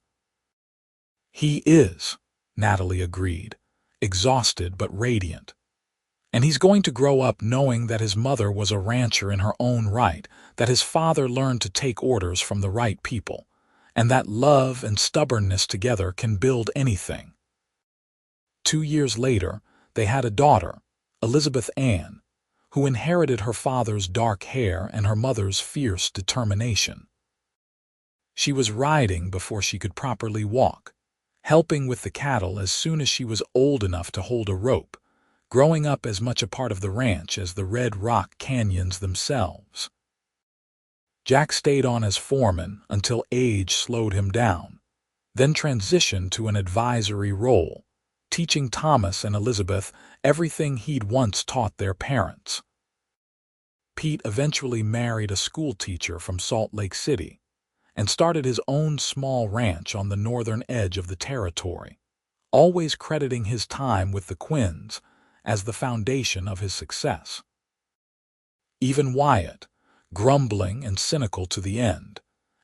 "He is," Natalie agreed, exhausted but radiant. "And he's going to grow up knowing that his mother was a rancher in her own right, that his father learned to take orders from the right people, and that love and stubbornness together can build anything." 2 years later, they had a daughter, Elizabeth Ann, who inherited her father's dark hair and her mother's fierce determination. She was riding before she could properly walk, helping with the cattle as soon as she was old enough to hold a rope, growing up as much a part of the ranch as the Red Rock Canyons themselves. Jack stayed on as foreman until age slowed him down, then transitioned to an advisory role, teaching Thomas and Elizabeth everything he'd once taught their parents. Pete eventually married a schoolteacher from Salt Lake City and started his own small ranch on the northern edge of the territory, always crediting his time with the Quinns as the foundation of his success. Even Wyatt, grumbling and cynical to the end,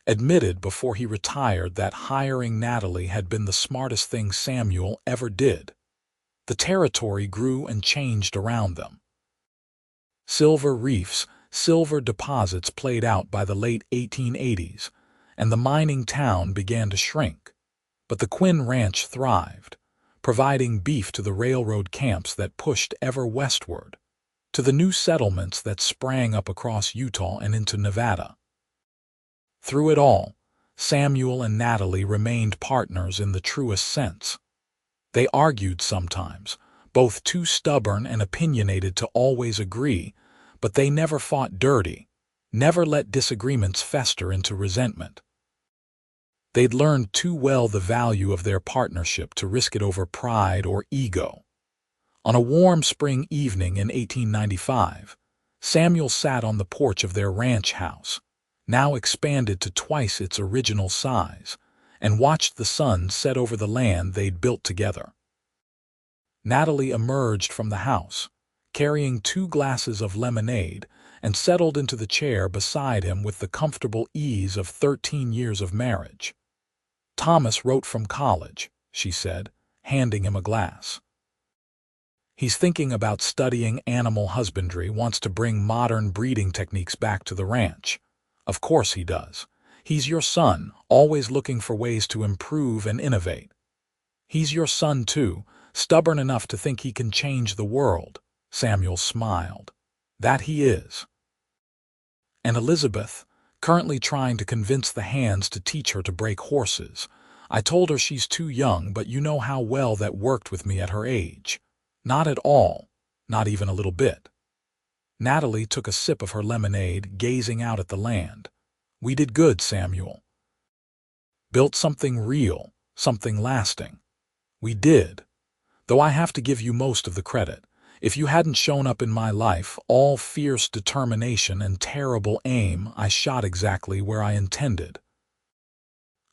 admitted before he retired that hiring Natalie had been the smartest thing Samuel ever did. The territory grew and changed around them. Silver reefs, silver deposits played out by the late 1880s, and the mining town began to shrink. But the Quinn Ranch thrived, providing beef to the railroad camps that pushed ever westward, to the new settlements that sprang up across Utah and into Nevada. Through it all, Samuel and Natalie remained partners in the truest sense. They argued sometimes, both too stubborn and opinionated to always agree, but they never fought dirty, never let disagreements fester into resentment. They'd learned too well the value of their partnership to risk it over pride or ego. On a warm spring evening in 1895, Samuel sat on the porch of their ranch house, now expanded to twice its original size, and watched the sun set over the land they'd built together. Natalie emerged from the house, carrying 2 glasses of lemonade, and settled into the chair beside him with the comfortable ease of 13 years of marriage. "Thomas wrote from college," she said, handing him a glass. "He's thinking about studying animal husbandry, wants to bring modern breeding techniques back to the ranch. Of course he does. He's your son, always looking for ways to improve and innovate. He's your son, too, stubborn enough to think he can change the world." Samuel smiled. "That he is." "And Elizabeth, currently trying to convince the hands to teach her to break horses. I told her she's too young, but you know how well that worked with me at her age." "Not at all, not even a little bit." Natalie took a sip of her lemonade, gazing out at the land. "We did good, Samuel. Built something real, something lasting. We did. Though I have to give you most of the credit. If you hadn't shown up in my life, all fierce determination and terrible aim, I shot exactly where I intended.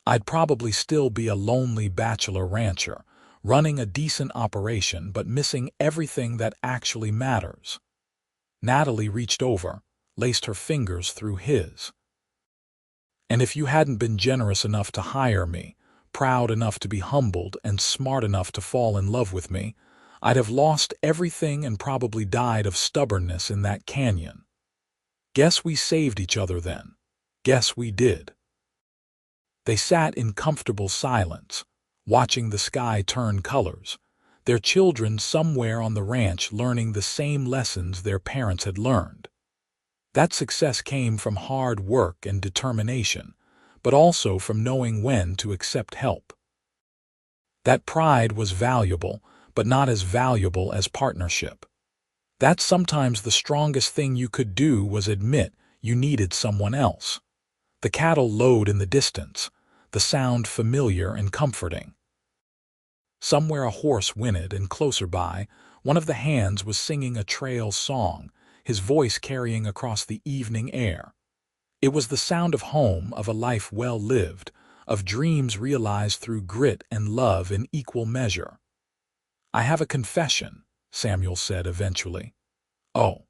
I'd probably still be a lonely bachelor rancher, running a decent operation but missing everything that actually matters." Natalie reached over, laced her fingers through his. And if you hadn't been generous enough to hire me, proud enough to be humbled, and smart enough to fall in love with me, I'd have lost everything and probably died of stubbornness in that canyon. Guess we saved each other then. Guess we did. They sat in comfortable silence, watching the sky turn colors, their children somewhere on the ranch learning the same lessons their parents had learned. That success came from hard work and determination, but also from knowing when to accept help. That pride was valuable, but not as valuable as partnership. That sometimes the strongest thing you could do was admit you needed someone else. The cattle lowed in the distance, the sound familiar and comforting. Somewhere a horse whinnied, and closer by, one of the hands was singing a trail song, his voice carrying across the evening air. It was the sound of home, of a life well lived, of dreams realized through grit and love in equal measure. "I have a confession," Samuel said eventually. "Oh.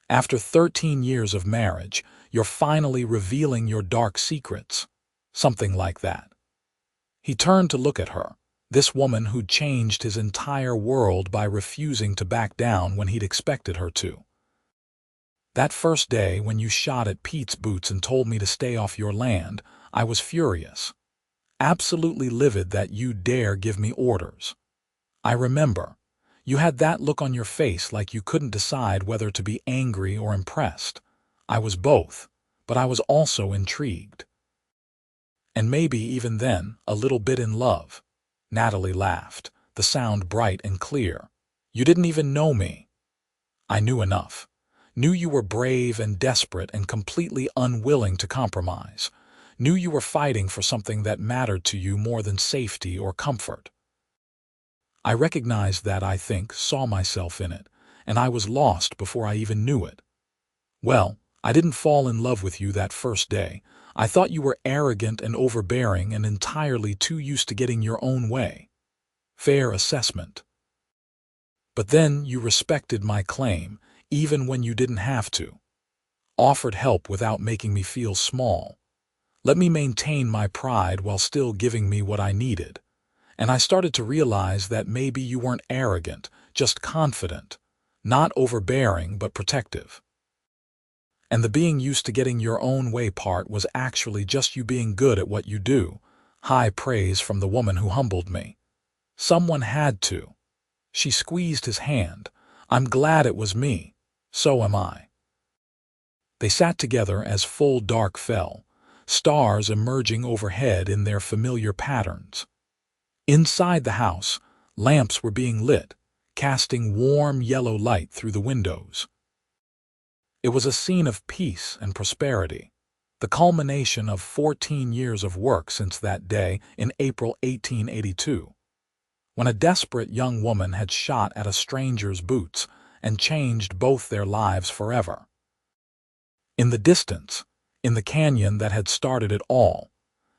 After 13 years of marriage, you're finally revealing your dark secrets." Something like that. He turned to look at her, this woman who'd changed his entire world by refusing to back down when he'd expected her to. "That first day when you shot at Pete's boots and told me to stay off your land, I was furious. Absolutely livid that you dare give me orders. I remember. You had that look on your face like you couldn't decide whether to be angry or impressed. I was both, but I was also intrigued. And maybe even then, a little bit in love." Natalie laughed, the sound bright and clear. "You didn't even know me." "I knew enough. Knew you were brave and desperate and completely unwilling to compromise. Knew you were fighting for something that mattered to you more than safety or comfort. I recognized that, I think, saw myself in it, and I was lost before I even knew it. Well, I didn't fall in love with you that first day. I thought you were arrogant and overbearing and entirely too used to getting your own way. Fair assessment. But then you respected my claim, even when you didn't have to. Offered help without making me feel small. Let me maintain my pride while still giving me what I needed. And I started to realize that maybe you weren't arrogant, just confident. Not overbearing, but protective. And the being used to getting your own way part was actually just you being good at what you do. High praise from the woman who humbled me. Someone had to." She squeezed his hand. "I'm glad it was me. So am I." They sat together as full dark fell, stars emerging overhead in their familiar patterns. Inside the house, lamps were being lit, casting warm yellow light through the windows. It was a scene of peace and prosperity, the culmination of 14 years of work since that day in April 1882, when a desperate young woman had shot at a stranger's boots and changed both their lives forever. In the distance, in the canyon that had started it all,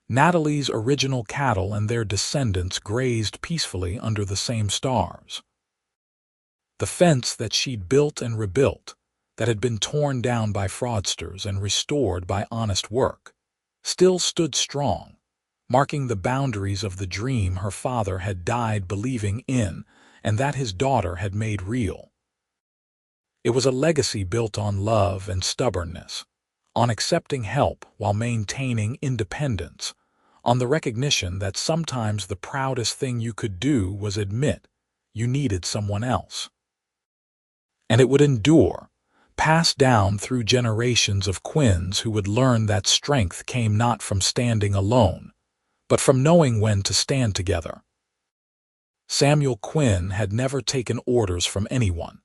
Natalie's original cattle and their descendants grazed peacefully under the same stars. The fence that she'd built and rebuilt, that had been torn down by fraudsters and restored by honest work, still stood strong, marking the boundaries of the dream her father had died believing in and that his daughter had made real. It was a legacy built on love and stubbornness, on accepting help while maintaining independence, on the recognition that sometimes the proudest thing you could do was admit you needed someone else. And it would endure, passed down through generations of Quinns who would learn that strength came not from standing alone, but from knowing when to stand together. Samuel Quinn had never taken orders from anyone,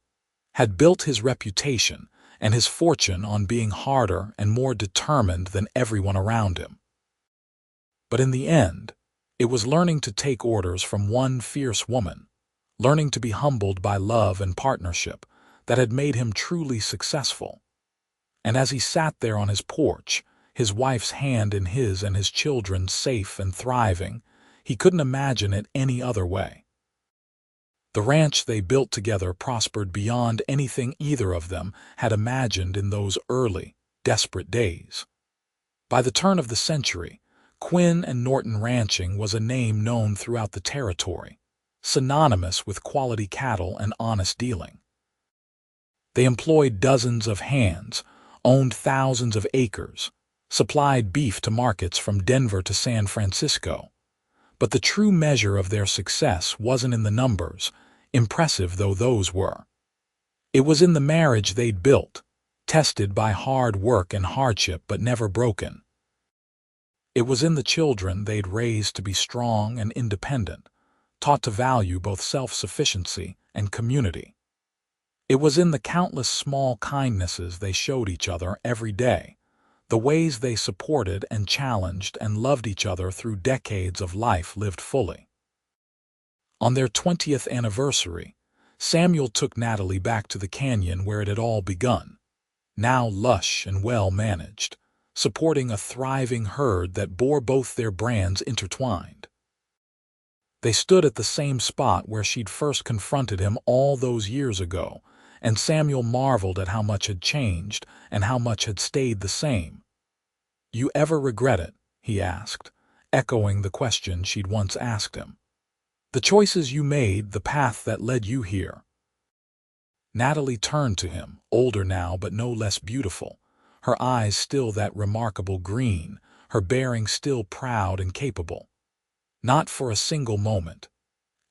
had built his reputation and his fortune on being harder and more determined than everyone around him. But in the end, it was learning to take orders from one fierce woman, learning to be humbled by love and partnership, that had made him truly successful. And as he sat there on his porch, his wife's hand in his and his children safe and thriving, he couldn't imagine it any other way. The ranch they built together prospered beyond anything either of them had imagined in those early, desperate days. By the turn of the century, Quinn and Norton ranching was a name known throughout the territory, synonymous with quality cattle and honest dealing. They employed dozens of hands, owned thousands of acres, supplied beef to markets from Denver to San Francisco. But the true measure of their success wasn't in the numbers, impressive though those were. It was in the marriage they'd built, tested by hard work and hardship but never broken. It was in the children they'd raised to be strong and independent, taught to value both self-sufficiency and community. It was in the countless small kindnesses they showed each other every day, the ways they supported and challenged and loved each other through decades of life lived fully. On their 20th anniversary, Samuel took Natalie back to the canyon where it had all begun, now lush and well-managed, supporting a thriving herd that bore both their brands intertwined. They stood at the same spot where she'd first confronted him all those years ago, and Samuel marveled at how much had changed and how much had stayed the same. "You ever regret it?" he asked, echoing the question she'd once asked him. "The choices you made, the path that led you here?" Natalie turned to him, older now but no less beautiful, her eyes still that remarkable green, her bearing still proud and capable. "Not for a single moment.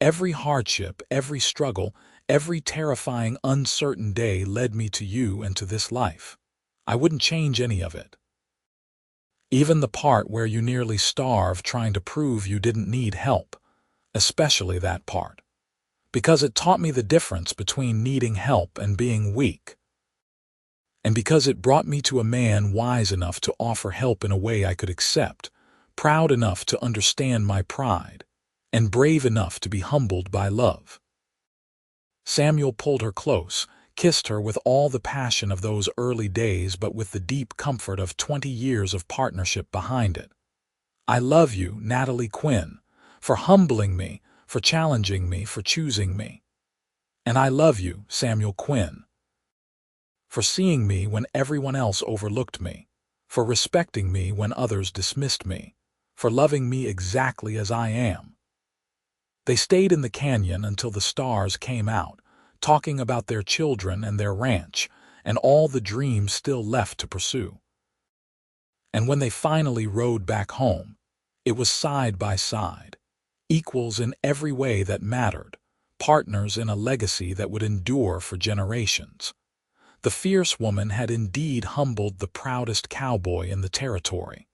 Every hardship, every struggle, every terrifying, uncertain day led me to you and to this life. I wouldn't change any of it. Even the part where you nearly starved trying to prove you didn't need help, especially that part. Because it taught me the difference between needing help and being weak. And because it brought me to a man wise enough to offer help in a way I could accept, proud enough to understand my pride, and brave enough to be humbled by love." Samuel pulled her close, kissed her with all the passion of those early days but with the deep comfort of 20 years of partnership behind it. "I love you, Natalie Quinn, for humbling me, for challenging me, for choosing me. And I love you, Samuel Quinn, for seeing me when everyone else overlooked me, for respecting me when others dismissed me, for loving me exactly as I am." They stayed in the canyon until the stars came out, talking about their children and their ranch, and all the dreams still left to pursue. And when they finally rode back home, it was side by side, equals in every way that mattered, partners in a legacy that would endure for generations. The fierce woman had indeed humbled the proudest cowboy in the territory.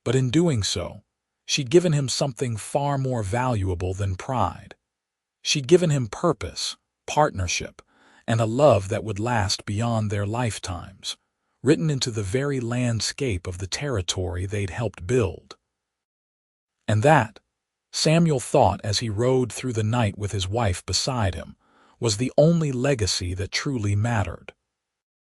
But in doing so, she'd given him something far more valuable than pride. She'd given him purpose, partnership, and a love that would last beyond their lifetimes, written into the very landscape of the territory they'd helped build. And that, Samuel thought as he rode through the night with his wife beside him, was the only legacy that truly mattered.